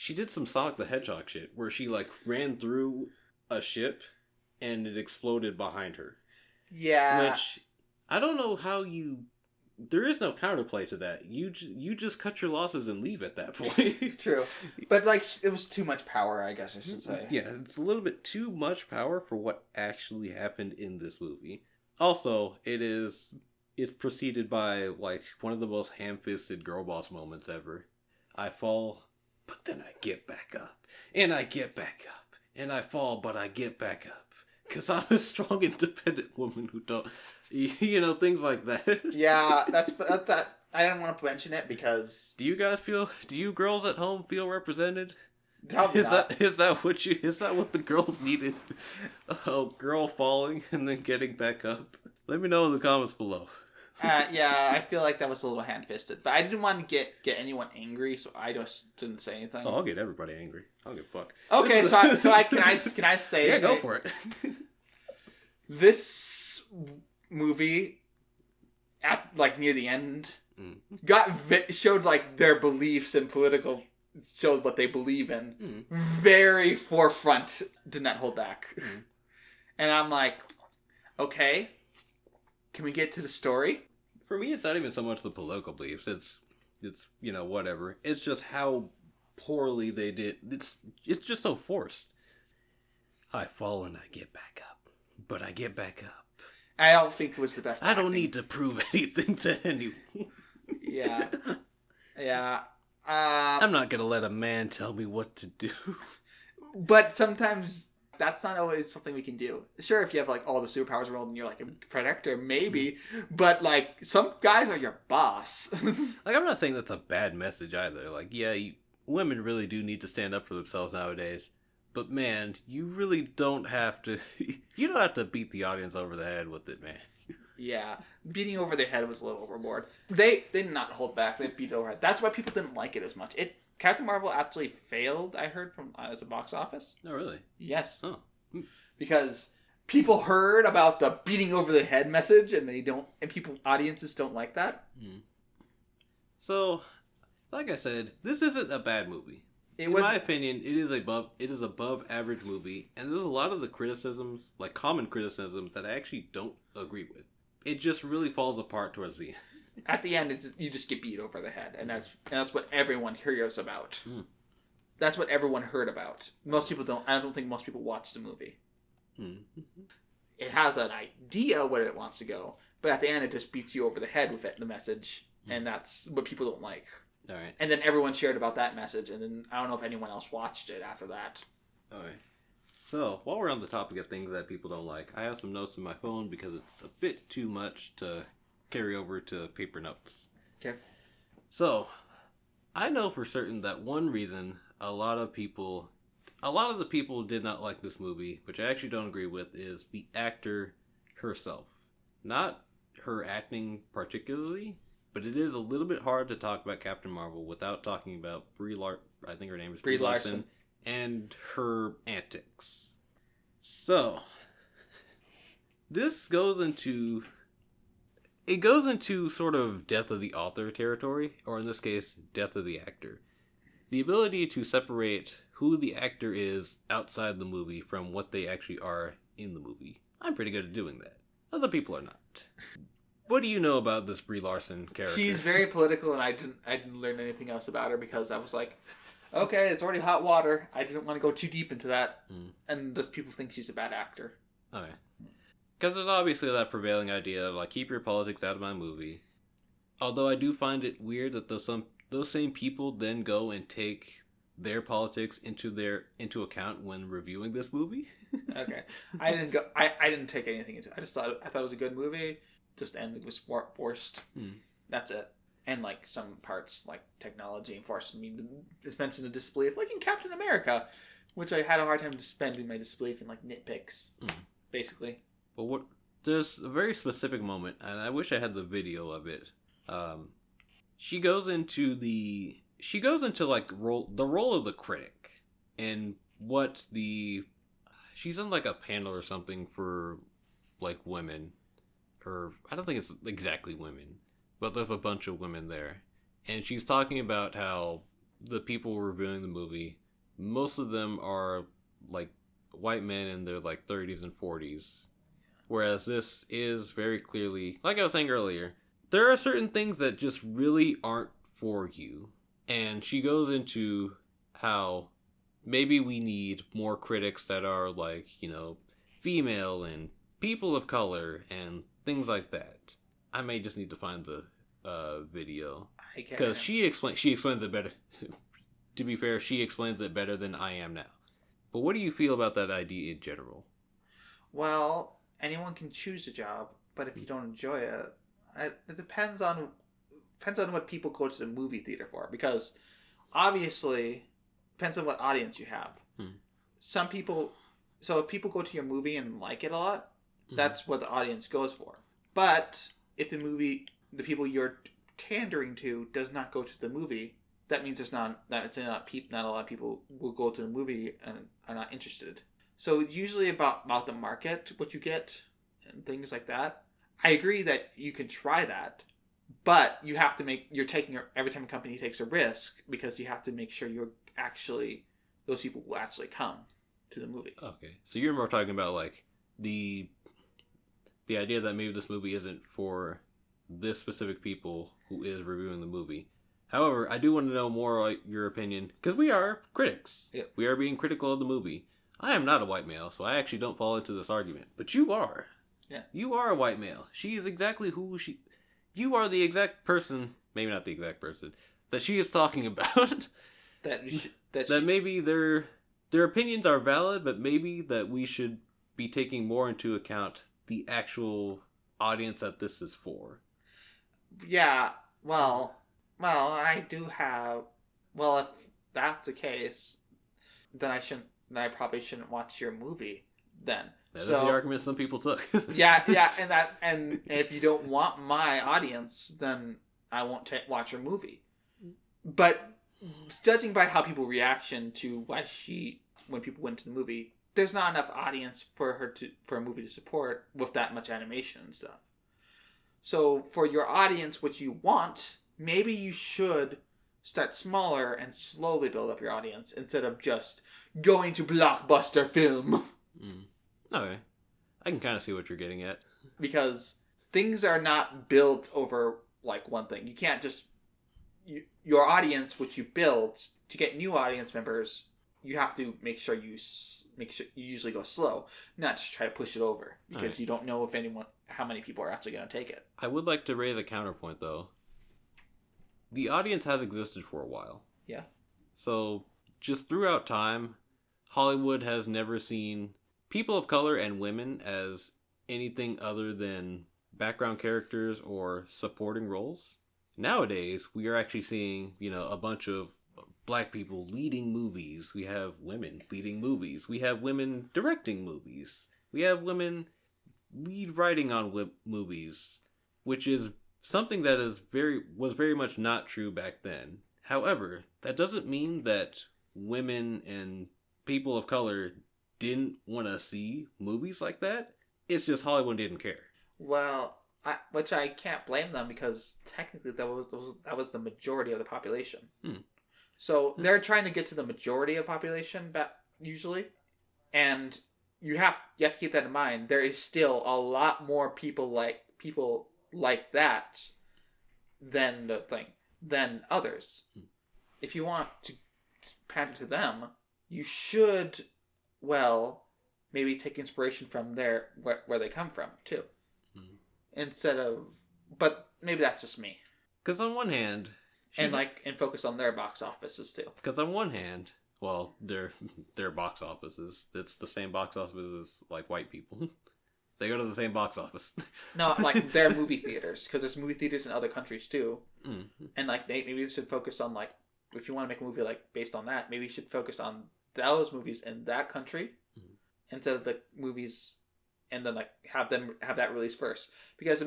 did some Sonic the Hedgehog shit, where she, like, ran through a ship, and it exploded behind her. Yeah. Which, I don't know how you... There is no counterplay to that. You just cut your losses and leave at that point. True. But, like, it was too much power, I guess I should say. Yeah, it's a little bit too much power for what actually happened in this movie. Also, it's preceded by, like, one of the most ham-fisted girl boss moments ever. I fall, but then I get back up. And I get back up. And I fall, but I get back up. Because I'm a strong, independent woman who don't... You know, things like that. Yeah, that's that. I didn't want to mention it because... Do you girls at home feel represented? Is that what the girls needed? Oh, girl falling and then getting back up. Let me know in the comments below. Yeah, I feel like that was a little hand-fisted, but I didn't want to get anyone angry, so I just didn't say anything. Oh, I'll get everybody angry. I don't give a fuck. Okay, can I say yeah, it? go for it. This movie, at like near the end, showed like their beliefs and showed what they believe in. Very forefront, did not hold back. And I'm like, okay, can we get to the story? For me, it's not even so much the political beliefs. It's you know, whatever. It's just how poorly they did. It's just so forced. I fall and I get back up, but I get back up. I don't think it was the best. I don't need to prove anything to anyone. Yeah. I'm not gonna let a man tell me what to do. But sometimes that's not always something we can do. Sure, if you have like all the superpowers in the world and you're like a predator, maybe. But like some guys are your boss. Like, I'm not saying that's a bad message either. Like, yeah, women really do need to stand up for themselves nowadays. But man, you really don't have to. You don't have to beat the audience over the head with it, man. Yeah, beating over their head was a little overboard. They did not hold back. They beat over. That's why people didn't like it as much. Captain Marvel actually failed. I heard from as a box office. Oh, really? Yes. Oh. Because people heard about the beating over the head message, and audiences don't like that. So, like I said, this isn't a bad movie. In my opinion, it is above average movie, and there's a lot of the criticisms, like common criticisms, that I actually don't agree with. It just really falls apart towards the end. At the end, you just get beat over the head, and that's what everyone hears about. That's what everyone heard about. Most people don't. I don't think most people watch the movie. It has an idea where it wants to go, but at the end, it just beats you over the head with the message, and that's what people don't like. All right. And then everyone shared about that message, and then I don't know if anyone else watched it after that. All right. So, while we're on the topic of things that people don't like, I have some notes in my phone because it's a bit too much to carry over to paper notes. Okay. So, I know for certain that one reason a lot of the people did not like this movie, which I actually don't agree with, is the actor herself. Not her acting particularly, but it is a little bit hard to talk about Captain Marvel without talking about I think her name is Brie Larson, and her antics. So, this goes into sort of death of the author territory, or in this case, death of the actor. The ability to separate who the actor is outside the movie from what they actually are in the movie. I'm pretty good at doing that. Other people are not. What do you know about this Brie Larson character? She's very political, and I didn't learn anything else about her because I was like, okay, it's already hot water. I didn't want to go too deep into that, and just people think she's a bad actor. Okay. Because there's obviously that prevailing idea of, like, keep your politics out of my movie. Although I do find it weird that those same people then go and take their politics into account when reviewing this movie. Okay. I didn't take anything into it. I thought it was a good movie. Just ending was forced. That's it. And like some parts like technology and forcing me to dispense into disbelief, like in Captain America, which I had a hard time suspending my disbelief in like nitpicks, basically. But there's a very specific moment, and I wish I had the video of it. She goes into like the role of the critic, and she's in like a panel or something for like women, or I don't think it's exactly women, but there's a bunch of women there, and she's talking about how the people reviewing the movie, most of them are like white men in their like 30s and 40s, whereas this is very clearly, like I was saying earlier, there are certain things that just really aren't for you. And she goes into how maybe we need more critics that are like, female and people of color and things like that. I may just need to find the video. Because she explains it better. To be fair, she explains it better than I am now. But what do you feel about that idea in general? Well, anyone can choose a job, but if you don't enjoy it, it depends on what people go to the movie theater for, because obviously depends on what audience you have. Some people, so if people go to your movie and like it a lot, that's what the audience goes for. But if the people you're pandering to does not go to the movie, that means not a lot of people will go to the movie and are not interested. So it's usually about the market, what you get, and things like that. I agree that you can try that, but you have to every time a company takes a risk, because you have to make sure those people will actually come to the movie. Okay. So you're more talking about like the idea that maybe this movie isn't for this specific people who is reviewing the movie. However, I do want to know more like your opinion, because we are critics. Yep. We are being critical of the movie. I am not a white male, so I actually don't fall into this argument. But you are. Yeah. You are a white male. She is exactly who she... You are the exact person, maybe not the exact person, that she is talking about. that maybe their opinions are valid, but maybe that we should be taking more into account the actual audience that this is for. Yeah, well, I do have... Well, if that's the case, then I probably shouldn't watch your movie then. That is the argument some people took. yeah, and if you don't want my audience, then I won't watch your movie. But judging by how people reaction to when people went to the movie, there's not enough audience for a movie to support with that much animation and stuff. So for your audience, what you want, maybe you should start smaller and slowly build up your audience instead of just going to blockbuster film. Okay. I can kind of see what you're getting at. Because things are not built over like one thing. You can't just your audience, which you build to get new audience members, you have to make sure you usually go slow, not just try to push it over because you don't know how many people are actually going to take it. I would like to raise a counterpoint though. The audience has existed for a while. Yeah. So just throughout time, Hollywood has never seen people of color and women as anything other than background characters or supporting roles. Nowadays, we are actually seeing, a bunch of black people leading movies. We have women leading movies. We have women directing movies. We have women lead writing on movies, which is something that was very much not true back then. However, that doesn't mean that women and people of color didn't want to see movies like that. It's just Hollywood didn't care. Well, which I can't blame them because technically that was the majority of the population. So they're trying to get to the majority of population usually, and you have to keep that in mind. There is still a lot more people like that than others. If you want to pander to them, you should maybe take inspiration from where they come from too. But maybe that's just me. Because on one hand, and focus on their box offices too. Because on one hand, their box offices, it's the same box office as like white people. They go to the same box office. No, like their movie theaters, because there's movie theaters in other countries too. And maybe they should focus on if you want to make a movie based on that, maybe you should focus on those movies in that country instead of the movies, and then have that released first. Because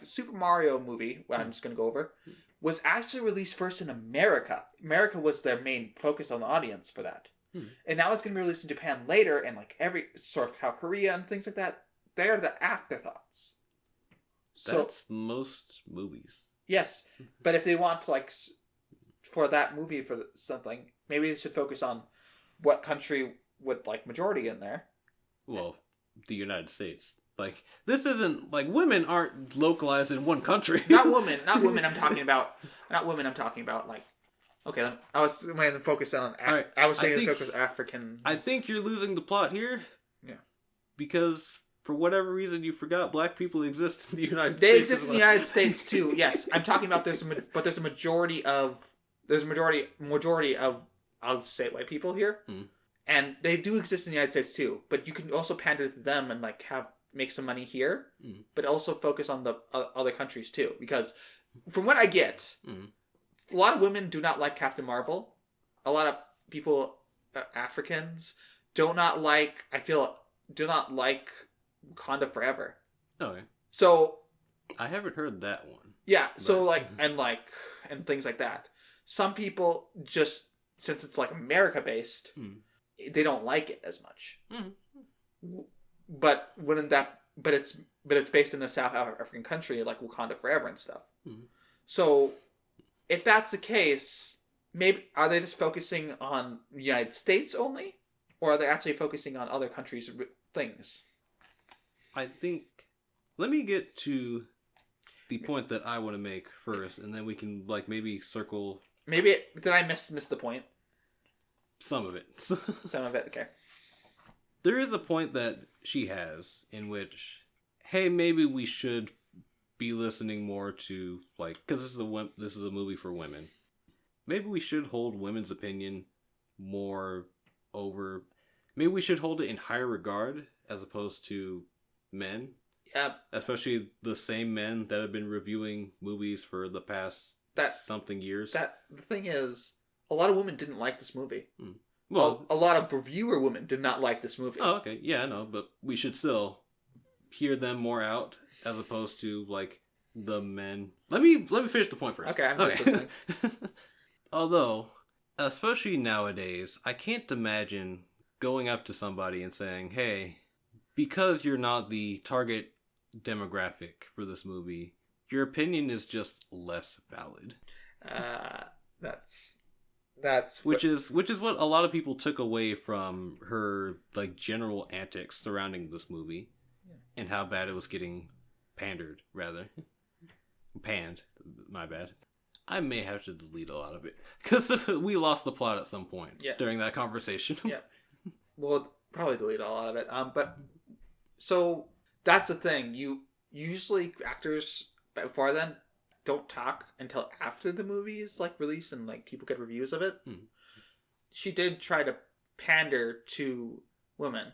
Super Mario movie, what I'm just going to go over, was actually released first in America. America was their main focus on the audience for that. And now it's going to be released in Japan later, and every sort of how Korea and things like that, they're the afterthoughts. That's most movies. Yes, but if they want to for that movie for something, maybe they should focus on what country would majority in there. Well, the United States. This isn't women aren't localized in one country. Not women. I'm talking about. Okay, I was going to focus on. I was saying to focus African. I think you're losing the plot here. Yeah. Because for whatever reason you forgot black people exist in the United States. They exist in the United States too. Yes, I'm talking about there's a majority of I'll say white people here, and they do exist in the United States too. But you can also pander to them and make some money here, but also focus on the other countries too. Because from what I get, a lot of women do not like Captain Marvel. A lot of people, Africans, do not like Wakanda Forever. Okay. So I haven't heard that one. Yeah. So and things like that. Some people just, since it's America based, they don't like it as much. But it's based in a South African country like Wakanda Forever and stuff. So if that's the case, maybe are they just focusing on the United States only, or are they actually focusing on other countries' things? I think. Let me get to the point that I want to make first, and then we can maybe circle. Maybe did I miss the point? Some of it. Some of it. Okay. There is a point that she has in which, hey, maybe we should be listening more to because this is a movie for women. Maybe we should hold women's opinion more over. Maybe we should hold it in higher regard as opposed to men. Yeah. Especially the same men that have been reviewing movies for the past something years. The thing is, a lot of women didn't like this movie. Well, a lot of reviewer women did not like this movie. Oh, okay. Yeah, I know, but we should still hear them more out as opposed to the men. Let me finish the point first. Okay, I'm just listening. Although, especially nowadays, I can't imagine going up to somebody and saying, hey, because you're not the target demographic for this movie, your opinion is just less valid. That's which is what a lot of people took away from her like general antics surrounding this movie, and how bad it was getting panned. My bad. I may have to delete a lot of it because we lost the plot at some point during that conversation. Yeah, we'll probably delete a lot of it. But so that's the thing. You usually actors before then don't talk until after the movie is like released and like people get reviews of it. She did try to pander to women,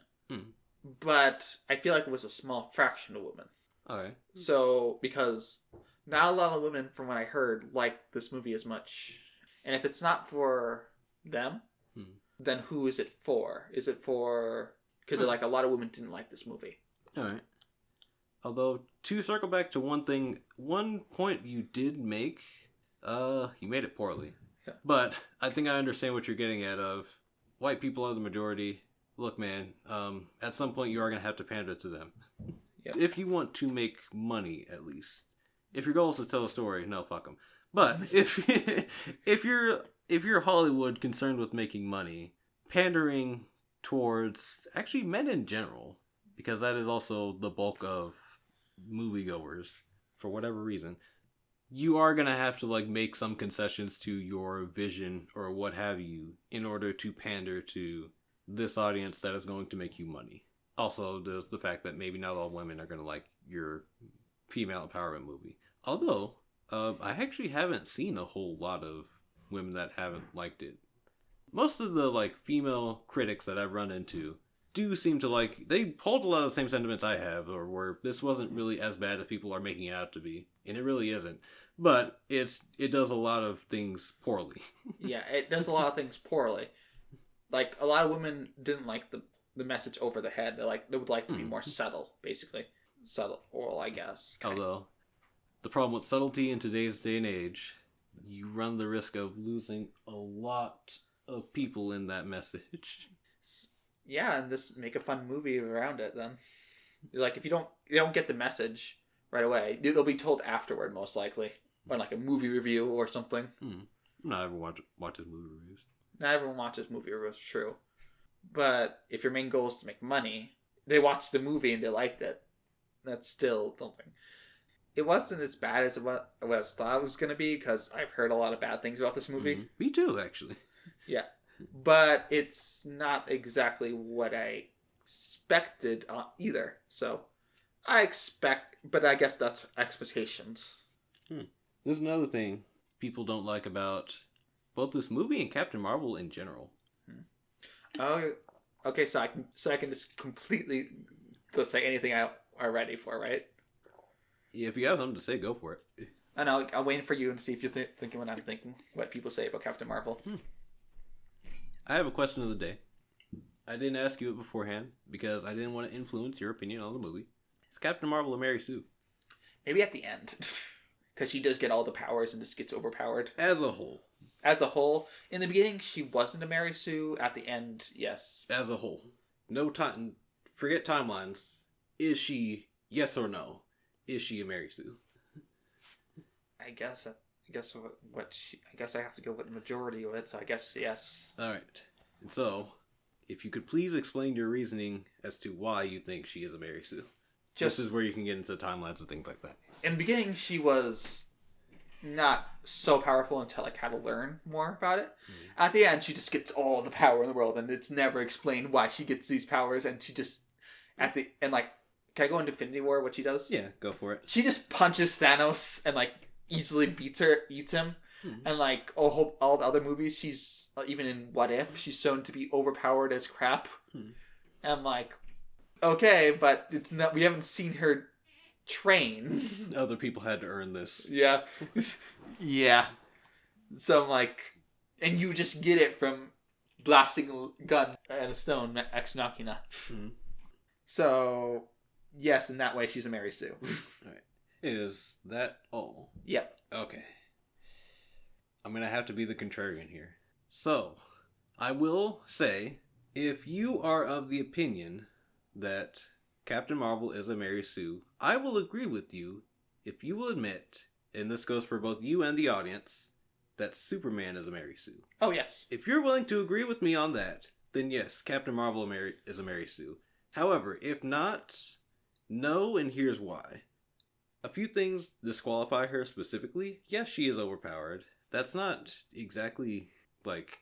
but I feel like it was a small fraction of women. Okay. So because not a lot of women, from what I heard, like this movie as much. And if it's not for them, then who is it for? Is it for because like a lot of women didn't like this movie? All right. Although, to circle back to one point you did make, you made it poorly. Yeah. But I think I understand what you're getting at of white people are the majority. Look, man, at some point you are going to have to pander to them. Yep. If you want to make money, at least. If your goal is to tell a story, no, fuck them. But if you're Hollywood concerned with making money, pandering towards actually men in general, because that is also the bulk of moviegoers for whatever reason, you are gonna have to like make some concessions to your vision or what have you in order to pander to this audience that is going to make you money. Also, there's the fact that maybe not all women are gonna like your female empowerment movie. Although, I actually haven't seen a whole lot of women that haven't liked it. Most of the like female critics that I've run into do seem to like, they hold a lot of the same sentiments I have, or where this wasn't really as bad as people are making it out to be, and it really isn't. But it does a lot of things poorly. Yeah, it does a lot of things poorly. Like a lot of women didn't like the message over the head. They would like to be more subtle, basically. Subtle, oral, I guess. Although, the problem with subtlety in today's day and age, you run the risk of losing a lot of people in that message. Yeah, and just make a fun movie around it then. Like, if you don't get the message right away, they'll be told afterward, most likely. Or like a movie review or something. Not everyone watches movie reviews. Not everyone watches movie reviews, true. But if your main goal is to make money, they watched the movie and they liked it. That's still something. It wasn't as bad as what I thought it was going to be, because I've heard a lot of bad things about this movie. Me too, actually. Yeah. But it's not exactly what I expected either. So, but I guess that's expectations. There's another thing people don't like about both this movie and Captain Marvel in general. Oh, okay. So I can just completely just say anything I'm ready for, right? Yeah, if you have something to say, go for it. I know. I'm waiting for you and see if you're thinking what I'm thinking. What people say about Captain Marvel. I have a question of the day. I didn't ask you it beforehand because I didn't want to influence your opinion on the movie. Is Captain Marvel a Mary Sue? Maybe at the end. Because she does get all the powers and just gets overpowered. As a whole. As a whole. In the beginning, she wasn't a Mary Sue. At the end, yes. As a whole. No time. Forget timelines. Is she, yes or no, is she a Mary Sue? I guess I have to go with the majority of it, so I guess yes. Alright. And so, if you could please explain your reasoning as to why you think she is a Mary Sue. This is where you can get into timelines and things like that. In the beginning, she was not so powerful until I kind of learn more about it. At the end, she just gets all the power in the world, and it's never explained why she gets these powers, and she just, at the end, like, can I go into Infinity War, what she does? Yeah, go for it. She just punches Thanos and, like, easily beats him. And, like, all the other movies, she's, even in What If, she's shown to be overpowered as crap. And I'm like, okay, but it's not, we haven't seen her train. Other people had to earn this. Yeah. Yeah. So I'm like, and you just get it from blasting a gun at a stone, ex machina. So, yes, in that way, she's a Mary Sue. Alright. Is that all? Yep. Okay. I'm going to have to be the contrarian here. So, I will say If you are of the opinion that Captain Marvel is a Mary Sue, I will agree with you if you will admit, and this goes for both you and the audience, that Superman is a Mary Sue. Oh, yes. If you're willing to agree with me on that, then yes, Captain Marvel is a Mary Sue. However, if not, no, and here's why. A few things disqualify her specifically. Yes, she is overpowered. That's not exactly, like,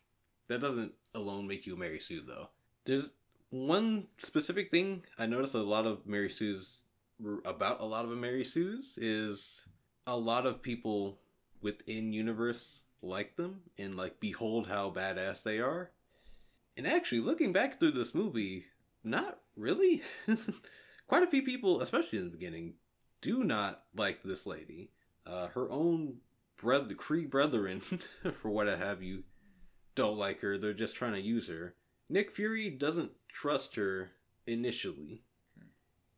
that doesn't alone make you a Mary Sue, though. There's one specific thing I noticed about a lot of Mary Sues is a lot of people within universe like them and, like, behold how badass they are. And actually, looking back through this movie, not really. Quite a few people, especially in the beginning, do not like this lady. Her own the Kree brethren, for what have you, don't like her. They're just trying to use her. Nick Fury doesn't trust her initially.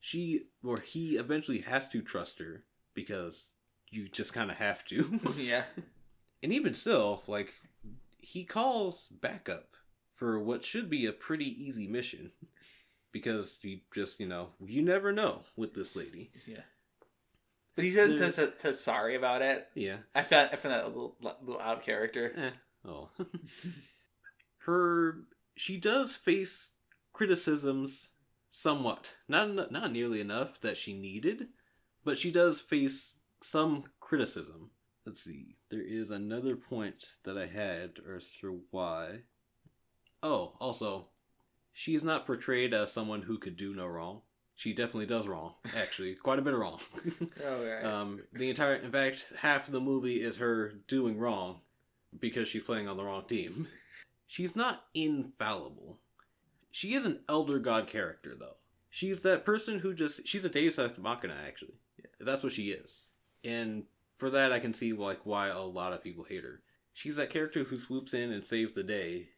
He eventually has to trust her because you just kind of have to. Yeah. And even still, like, he calls backup for what should be a pretty easy mission because you just, you never know with this lady. Yeah. But he says sorry about it. Yeah. I found that a little out of character. She does face criticisms somewhat. Not nearly enough that she needed, but she does face some criticism. Let's see. There is another point that I had as to why. Oh, also, she is not portrayed as someone who could do no wrong. She definitely does wrong, actually. Quite a bit of wrong. Okay. In fact, half of the movie is her doing wrong because she's playing on the wrong team. She's not infallible. She is an elder god character, though. She's that person who she's a Deus Ex Machina, actually. Yeah. That's what she is. And for that, I can see, like, why a lot of people hate her. She's that character who swoops in and saves the day,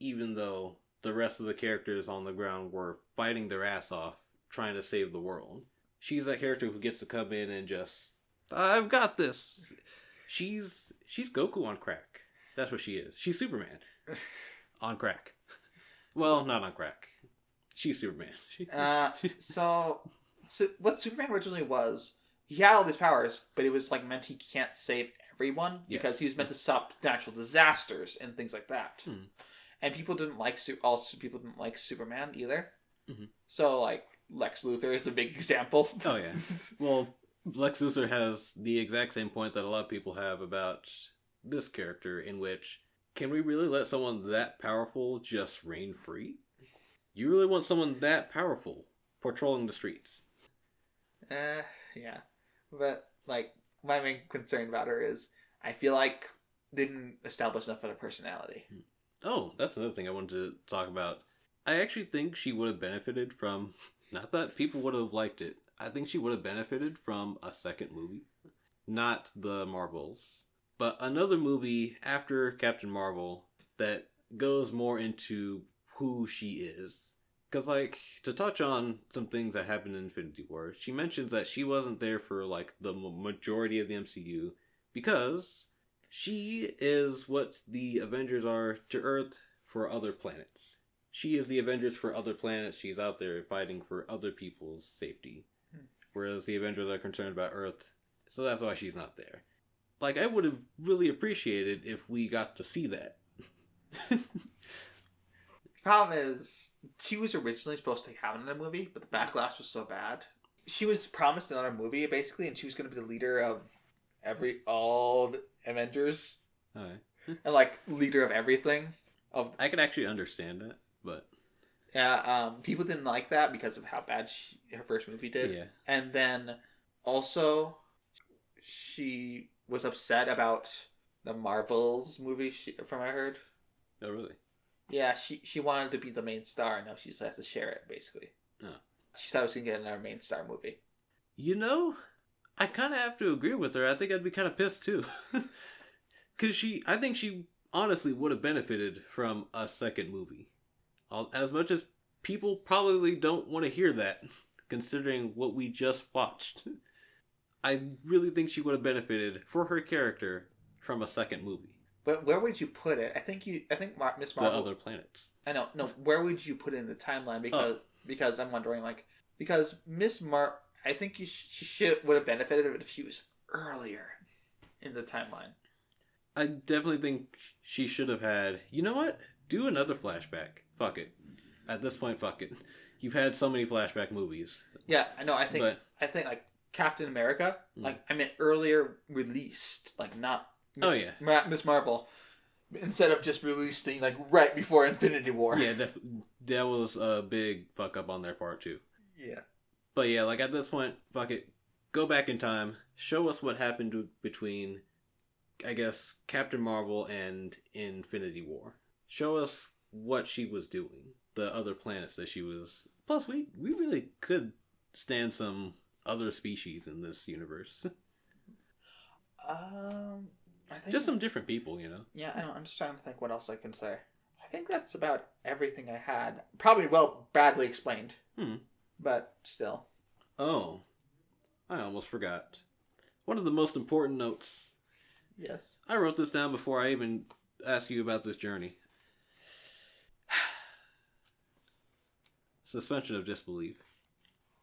even though the rest of the characters on the ground were fighting their ass off, trying to save the world. She's that character who gets to come in and just, I've got this. She's Goku on crack. That's what she is. She's Superman on crack. Well, not on crack. She's Superman. So what Superman originally was, he had all these powers, but it was like meant he can't save everyone because he was meant to stop natural disasters and things like that. And people didn't like people didn't like Superman either. Mm-hmm. So, like, Lex Luthor is a big example. Oh yeah. Well, Lex Luthor has the exact same point that a lot of people have about this character, in which, can we really let someone that powerful just reign free? You really want someone that powerful patrolling the streets? Yeah. But, like, my main concern about her is I feel like they didn't establish enough of her personality. Oh, that's another thing I wanted to talk about. I actually think she would have benefited from, not that people would have liked it, I think she would have benefited from a second movie. Not the Marvels, but another movie after Captain Marvel that goes more into who she is. Because, like, to touch on some things that happened in Infinity War, she mentions that she wasn't there for, like, the majority of the MCU because she is what the Avengers are to Earth for other planets. She is the Avengers for other planets. She's out there fighting for other people's safety. Whereas the Avengers are concerned about Earth. So that's why she's not there. Like, I would have really appreciated if we got to see that. Problem is, she was originally supposed to have in a movie, but the backlash was so bad. She was promised another movie, basically, and she was going to be the leader of all the Avengers. Alright. And, like, leader of everything. I could actually understand that, but... Yeah, people didn't like that because of how bad her first movie did. Yeah. And then, also, she was upset about the Marvels movie, from what I heard. Oh, really? Yeah, she wanted to be the main star, and now she just has to share it, basically. Oh. She thought I was going to get another main star movie. You know, I kind of have to agree with her. I think I'd be kind of pissed, too. Because I think she honestly would have benefited from a second movie. As much as people probably don't want to hear that, considering what we just watched. I really think she would have benefited, for her character, from a second movie. But where would you put it? I think Miss Marvel. The other planets. I know. No, where would you put it in the timeline? Because I'm wondering, like, because I think she would have benefited if she was earlier in the timeline. I definitely think she should have had. You know what? Do another flashback. Fuck it. At this point, fuck it. You've had so many flashback movies. Yeah, I know. I think like Captain America. Like I meant earlier released, like not. Miss Marvel. Instead of just releasing like right before Infinity War. Yeah, that was a big fuck up on their part too. Yeah. But yeah, like at this point, fuck it. Go back in time. Show us what happened between, I guess, Captain Marvel and Infinity War. Show us what she was doing. The other planets that she was... Plus, we really could stand some other species in this universe. I think just some different people, you know? Yeah, I know. I'm just trying to think what else I can say. I think that's about everything I had. Probably badly explained. But still. Oh. I almost forgot. One of the most important notes. Yes. I wrote this down before I even asked you about this journey. Suspension of disbelief.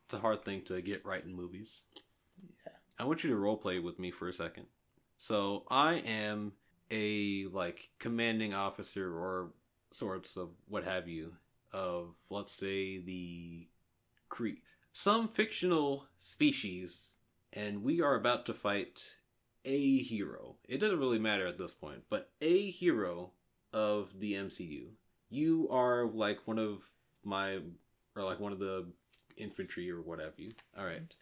It's a hard thing to get right in movies. Yeah. I want you to roleplay with me for a second. So I am a commanding officer or sorts of what have you of, let's say, the some fictional species, and we are about to fight a hero. It doesn't really matter at this point, but a hero of the MCU. You are one of the infantry or what have you. All right.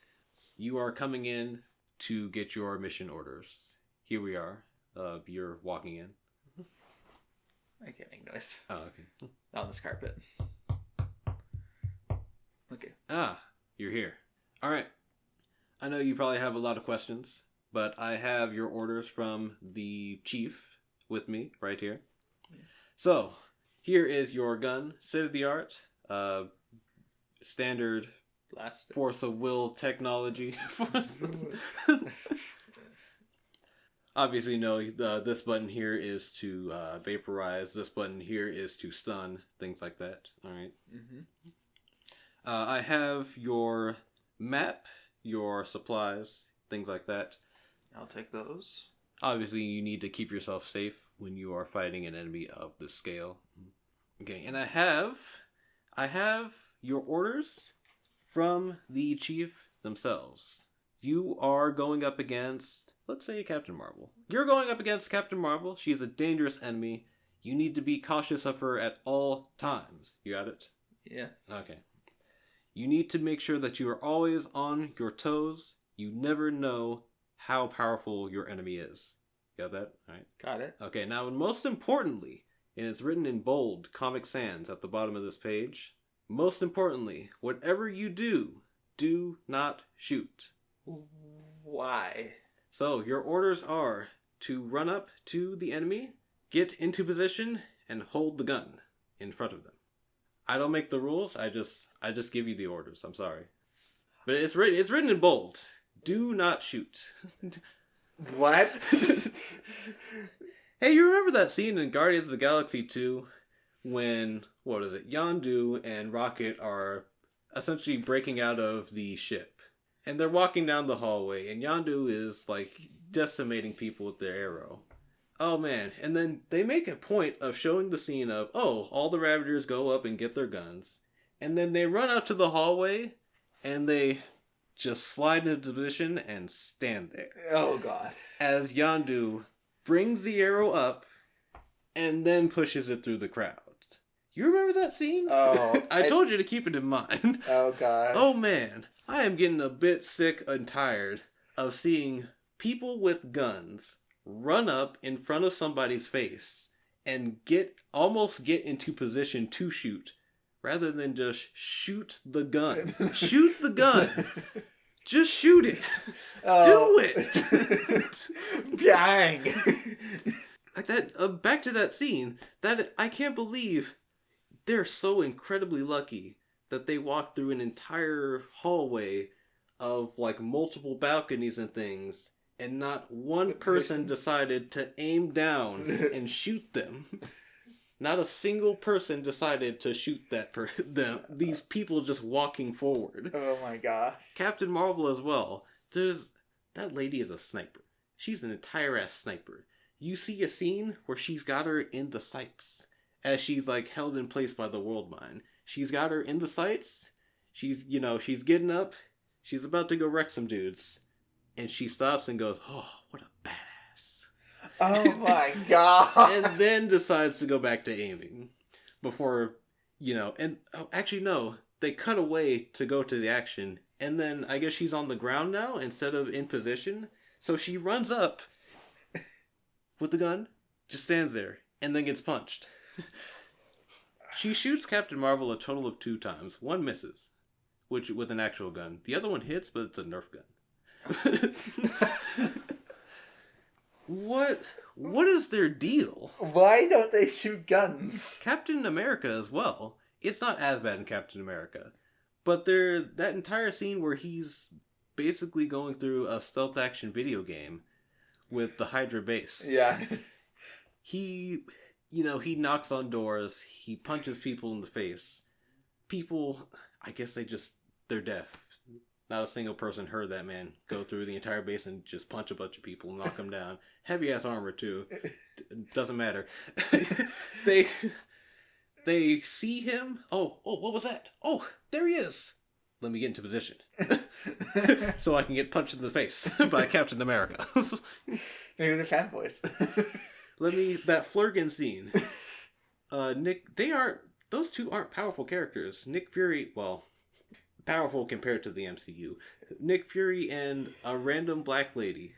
You are coming in to get your mission orders. Here we are. You're walking in. I can't make noise. Oh, okay. Not on this carpet. Okay. Ah, you're here. All right. I know you probably have a lot of questions, but I have your orders from the chief with me right here. Yeah. So, here is your gun. State-of-the-art. Standard force of will technology. Obviously, no, this button here is to vaporize. This button here is to stun. Things like that. All right. Mm-hmm. I have your map, your supplies, things like that. I'll take those. Obviously, you need to keep yourself safe when you are fighting an enemy of this scale. Okay, and I have your orders from the chief themselves. You are going up against, let's say, Captain Marvel. You're going up against Captain Marvel. She is a dangerous enemy. You need to be cautious of her at all times. You got it? Yeah. Okay. You need to make sure that you are always on your toes. You never know how powerful your enemy is. Got that? All right. Got it. Okay, now most importantly, and it's written in bold, Comic Sans at the bottom of this page, most importantly, whatever you do, do not shoot. Why? So, your orders are to run up to the enemy, get into position, and hold the gun in front of them. I don't make the rules, I just give you the orders, I'm sorry. But it's written in bold. Do not shoot. What? Hey, you remember that scene in Guardians of the Galaxy 2 when, Yondu and Rocket are essentially breaking out of the ship. And they're walking down the hallway, and Yondu is, decimating people with their arrow. Oh, man. And then they make a point of showing the scene of, all the Ravagers go up and get their guns. And then they run out to the hallway, and they just slide into position and stand there. Oh, God. As Yondu brings the arrow up, and then pushes it through the crowd. You remember that scene? Oh. I told you to keep it in mind. Oh, God. Oh, man. I am getting a bit sick and tired of seeing people with guns run up in front of somebody's face and almost get into position to shoot, rather than just shoot the gun. Shoot the gun. Just shoot it. Do it. Bang. Like that. Back to that scene. That I can't believe they're so incredibly lucky that they walked through an entire hallway of multiple balconies and things and not one person decided to aim down and shoot them. Not a single person decided to shoot these people just walking forward. Oh my god. Captain Marvel as well. That lady is a sniper. She's an entire ass sniper. You see a scene where she's got her in the sights as she's like held in place by the world mine. She's got her in the sights. She's getting up. She's about to go wreck some dudes. And she stops and goes, "Oh, what a badass." Oh my god. And then decides to go back to aiming. Before, actually no, they cut away to go to the action. And then I guess she's on the ground now instead of in position. So she runs up with the gun, just stands there, and then gets punched. She shoots Captain Marvel a total of 2 times. One misses, which with an actual gun. The other one hits, but it's a Nerf gun. What is their deal? Why don't they shoot guns? Captain America as well. It's not as bad in Captain America. But that entire scene where he's basically going through a stealth action video game with the Hydra base. Yeah. He knocks on doors. He punches people in the face. People, I guess they're deaf. Not a single person heard that man go through the entire base and just punch a bunch of people and knock them down. Heavy ass armor too. Doesn't matter. They see him. Oh, what was that? Oh, there he is. Let me get into position. So I can get punched in the face by Captain America. Maybe they're fanboys. That Flurgan scene. Those two aren't powerful characters. Nick Fury, well, powerful compared to the MCU. Nick Fury and a random black lady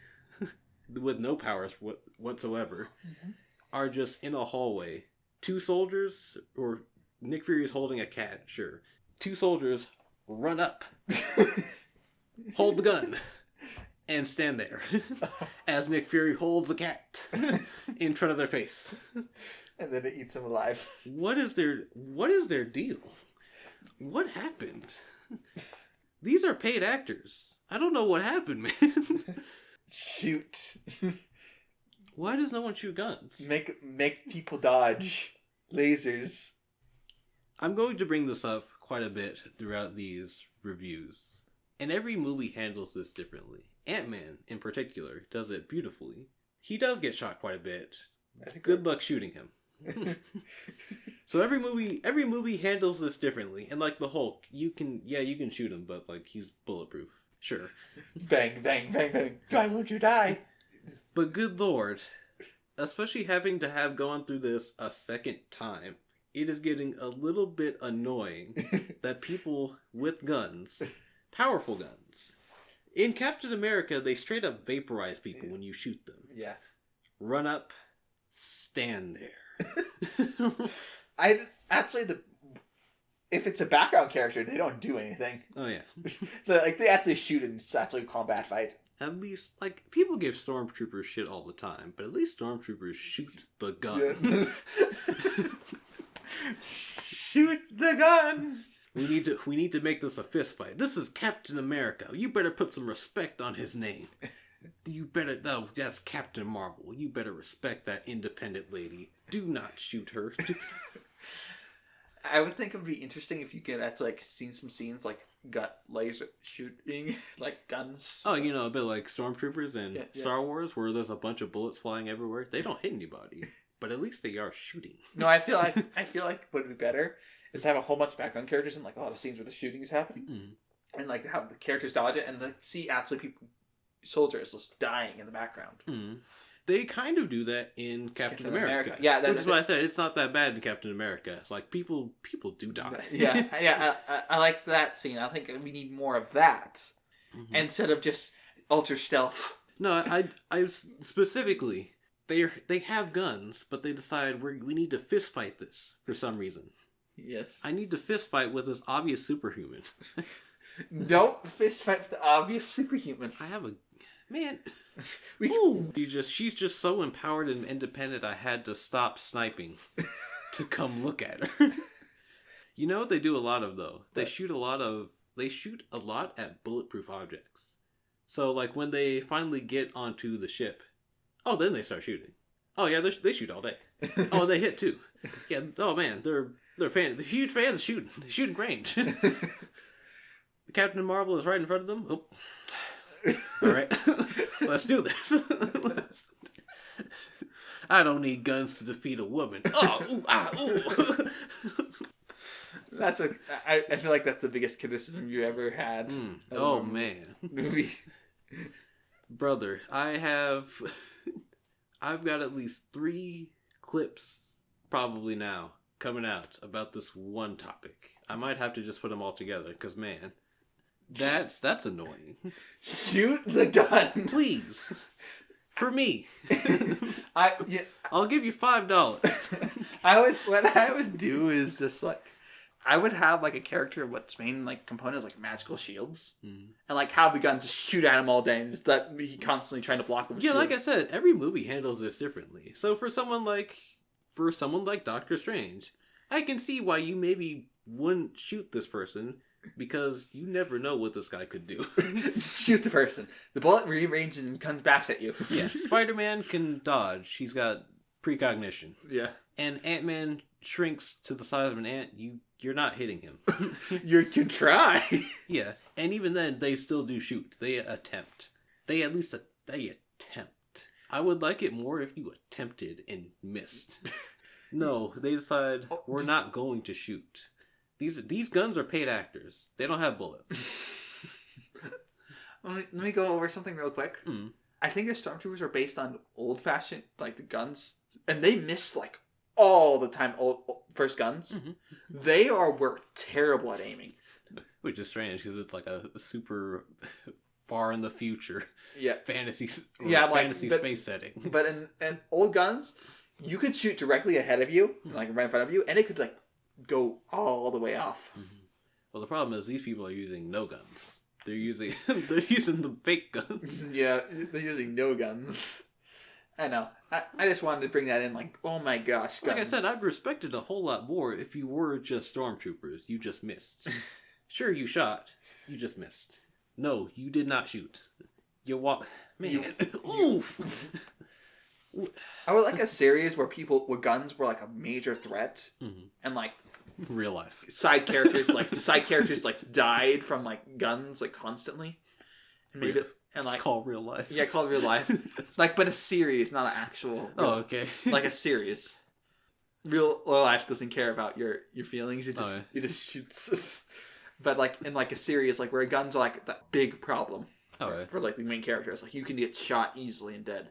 with no powers whatsoever are just in a hallway. 2 soldiers, or Nick Fury is holding a cat, sure. 2 soldiers run up, hold the gun, and stand there as Nick Fury holds a cat in front of their face. And then it eats them alive. What is their deal? What happened? These are paid actors. I don't know what happened, man. Shoot. Why does no one shoot guns? Make people dodge lasers. I'm going to bring this up quite a bit throughout these reviews. And every movie handles this differently. Ant-Man, in particular, does it beautifully. He does get shot quite a bit. Good luck shooting him. So every movie handles this differently. And like the Hulk, you can shoot him, but like he's bulletproof. Sure. Bang, bang, bang, bang. Why won't you die? But good lord, especially having to have gone through this a second time, it is getting a little bit annoying that people with guns, powerful guns, in Captain America, they straight up vaporize people when you shoot them. Yeah. Run up, stand there. If it's a background character, they don't do anything. Oh yeah. They actually shoot in actually a combat fight. At least, people give stormtroopers shit all the time, but at least stormtroopers shoot the gun. Yeah. Shoot the gun! We need to make this a fist fight. This is Captain America. You better put some respect on his name. That's Captain Marvel. You better respect that independent lady. Do not shoot her. I would think it would be interesting if you could actually see some scenes gut laser shooting, guns. Oh, a bit like Stormtroopers and Star Wars, where there's a bunch of bullets flying everywhere. They don't hit anybody, but at least they are shooting. No, I feel like what would be better is to have a whole bunch of background characters in a lot of scenes where the shooting is happening, and have the characters dodge it, and see actually soldiers just dying in the background. Mm. They kind of do that in Captain America. Yeah, which is why I said it's not that bad in Captain America. It's people do die. Yeah. I like that scene. I think we need more of that instead of just ultra stealth. No, I specifically they have guns, but they decide we need to fist fight this for some reason. Yes, I need to fist fight with this obvious superhuman. Don't fist fight with the obvious superhuman. I have a man. She's just so empowered and independent. I had to stop sniping to come look at her. You know what they do a lot of though? They shoot a lot at bulletproof objects. So, like, when they finally get onto the ship, oh, then they start shooting. Oh, yeah, they shoot all day. Oh, and they hit, too. Yeah, oh, man, they're huge fans of shooting range. Captain Marvel is right in front of them. Oh. All right, let's do this. I don't need guns to defeat a woman. Oh, ooh, ah, ooh. I feel like that's the biggest criticism you ever had. Oh man, movie. Brother, I've got at least 3 clips probably now coming out about this one topic. I might have to just put them all together because man, that's annoying. Shoot the gun, please. For me, yeah. I'll give you $5. What I would do is just like, I would have like a character what's main like component is like magical shields, and like have the gun just shoot at him all day, and just that he constantly trying to block him. Yeah, like I said, every movie handles this differently. So for someone like Doctor Strange, I can see why you maybe wouldn't shoot this person. Because you never know what this guy could do. Shoot the person. The bullet rearranges and comes back at you. Yeah, Spider-Man can dodge. He's got precognition. Yeah. And Ant-Man shrinks to the size of an ant. You're not hitting him. You can try. Yeah, and even then, they still do shoot. They attempt. They attempt. I would like it more if you attempted and missed. No, they decide we're not going to shoot. These guns are paid actors. They don't have bullets. Let me go over something real quick. I think the Stormtroopers are based on old-fashioned, like, the guns. And they miss, like, all the time first guns. They were terrible at aiming. Which is strange, because it's like a super far in the future fantasy space setting. But in old guns, you could shoot directly ahead of you, like right in front of you, and it could, like, go all the way off. Well, the problem is these people are using no guns. They're using the fake guns. Yeah, they're using no guns. I know. I just wanted to bring that in. Like, oh my gosh, guns. Like I said, I'd respect it a whole lot more if you were just stormtroopers. You just missed. Sure, you shot. You just missed. No, you did not shoot. You walk. Man, oof. I would like a series where guns were like a major threat, and like real life side characters died from like guns like constantly, and made it and like it's called real life. Yeah, called real life. Like, but a series, not an actual. Okay. Like a series. Real life doesn't care about your feelings. It just shoots. But like in like a series, like where guns are like the big problem for like the main characters, like you can get shot easily and dead.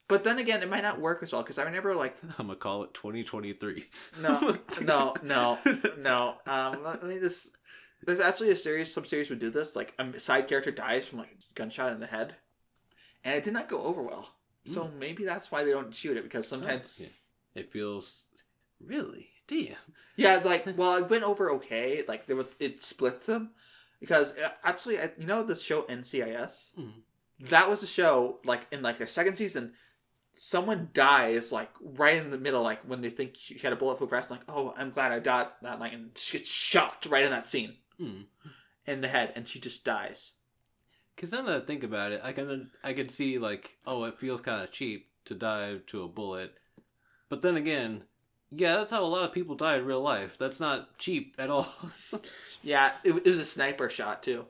But then again, it might not work as well, because I remember, like... I'm going to call it 2023. No. Let me just... There's actually some series would do this. Like, a side character dies from, like, a gunshot in the head. And it did not go over well. So maybe that's why they don't shoot it, because sometimes... Yeah. It feels... Really? Damn. Yeah, like, well, it went over okay. Like, it split them. Because, actually, you know the show NCIS? That was a show, like, in, like, their second season... Someone dies, like, right in the middle, like, when they think she had a bulletproof vest, like, oh, I'm glad I died that night, and she gets shot right in that scene. In the head, and she just dies. Because then I think about it, I can see, like, oh, it feels kind of cheap to die to a bullet. But then again, yeah, that's how a lot of people die in real life. That's not cheap at all. Yeah, it was a sniper shot, too.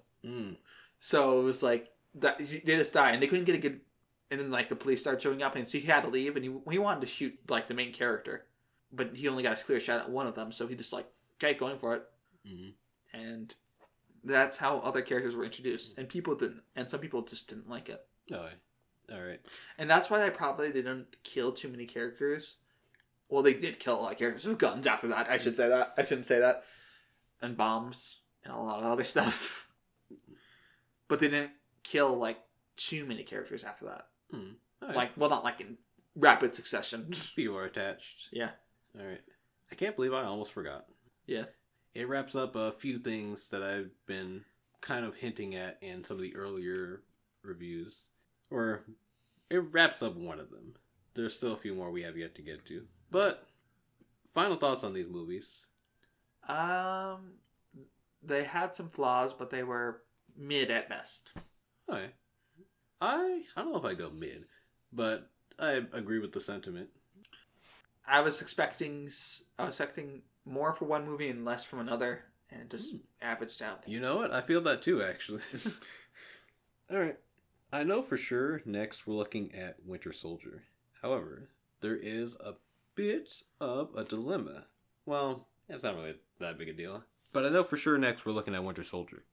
So it was like, they just die, and they couldn't get a good... And then, like, the police started showing up, and so he had to leave, and he wanted to shoot, like, the main character. But he only got a clear shot at one of them, so he just, like, okay, going for it. And that's how other characters were introduced. And people didn't, and some people just didn't like it. Oh, alright. And that's why they didn't kill too many characters. Well, they did kill a lot of characters with guns after that. I should say that. I shouldn't say that. And bombs, and a lot of other stuff. But they didn't kill, like, too many characters after that. Right. Like, well, not like in rapid succession. People are attached. Yeah. Alright. I can't believe I almost forgot. Yes. It wraps up a few things that I've been kind of hinting at in some of the earlier reviews. Or, it wraps up one of them. There's still a few more we have yet to get to. But, final thoughts on these movies? They had some flaws, but they were mid at best. Okay. I don't know if I go mid, but I agree with the sentiment. I was expecting more for one movie and less from another, and it just averaged out. You know what? I feel that too, actually. All right. I know for sure next we're looking at Winter Soldier. However, there is a bit of a dilemma. Well, it's not really that big a deal. But I know for sure next we're looking at Winter Soldier.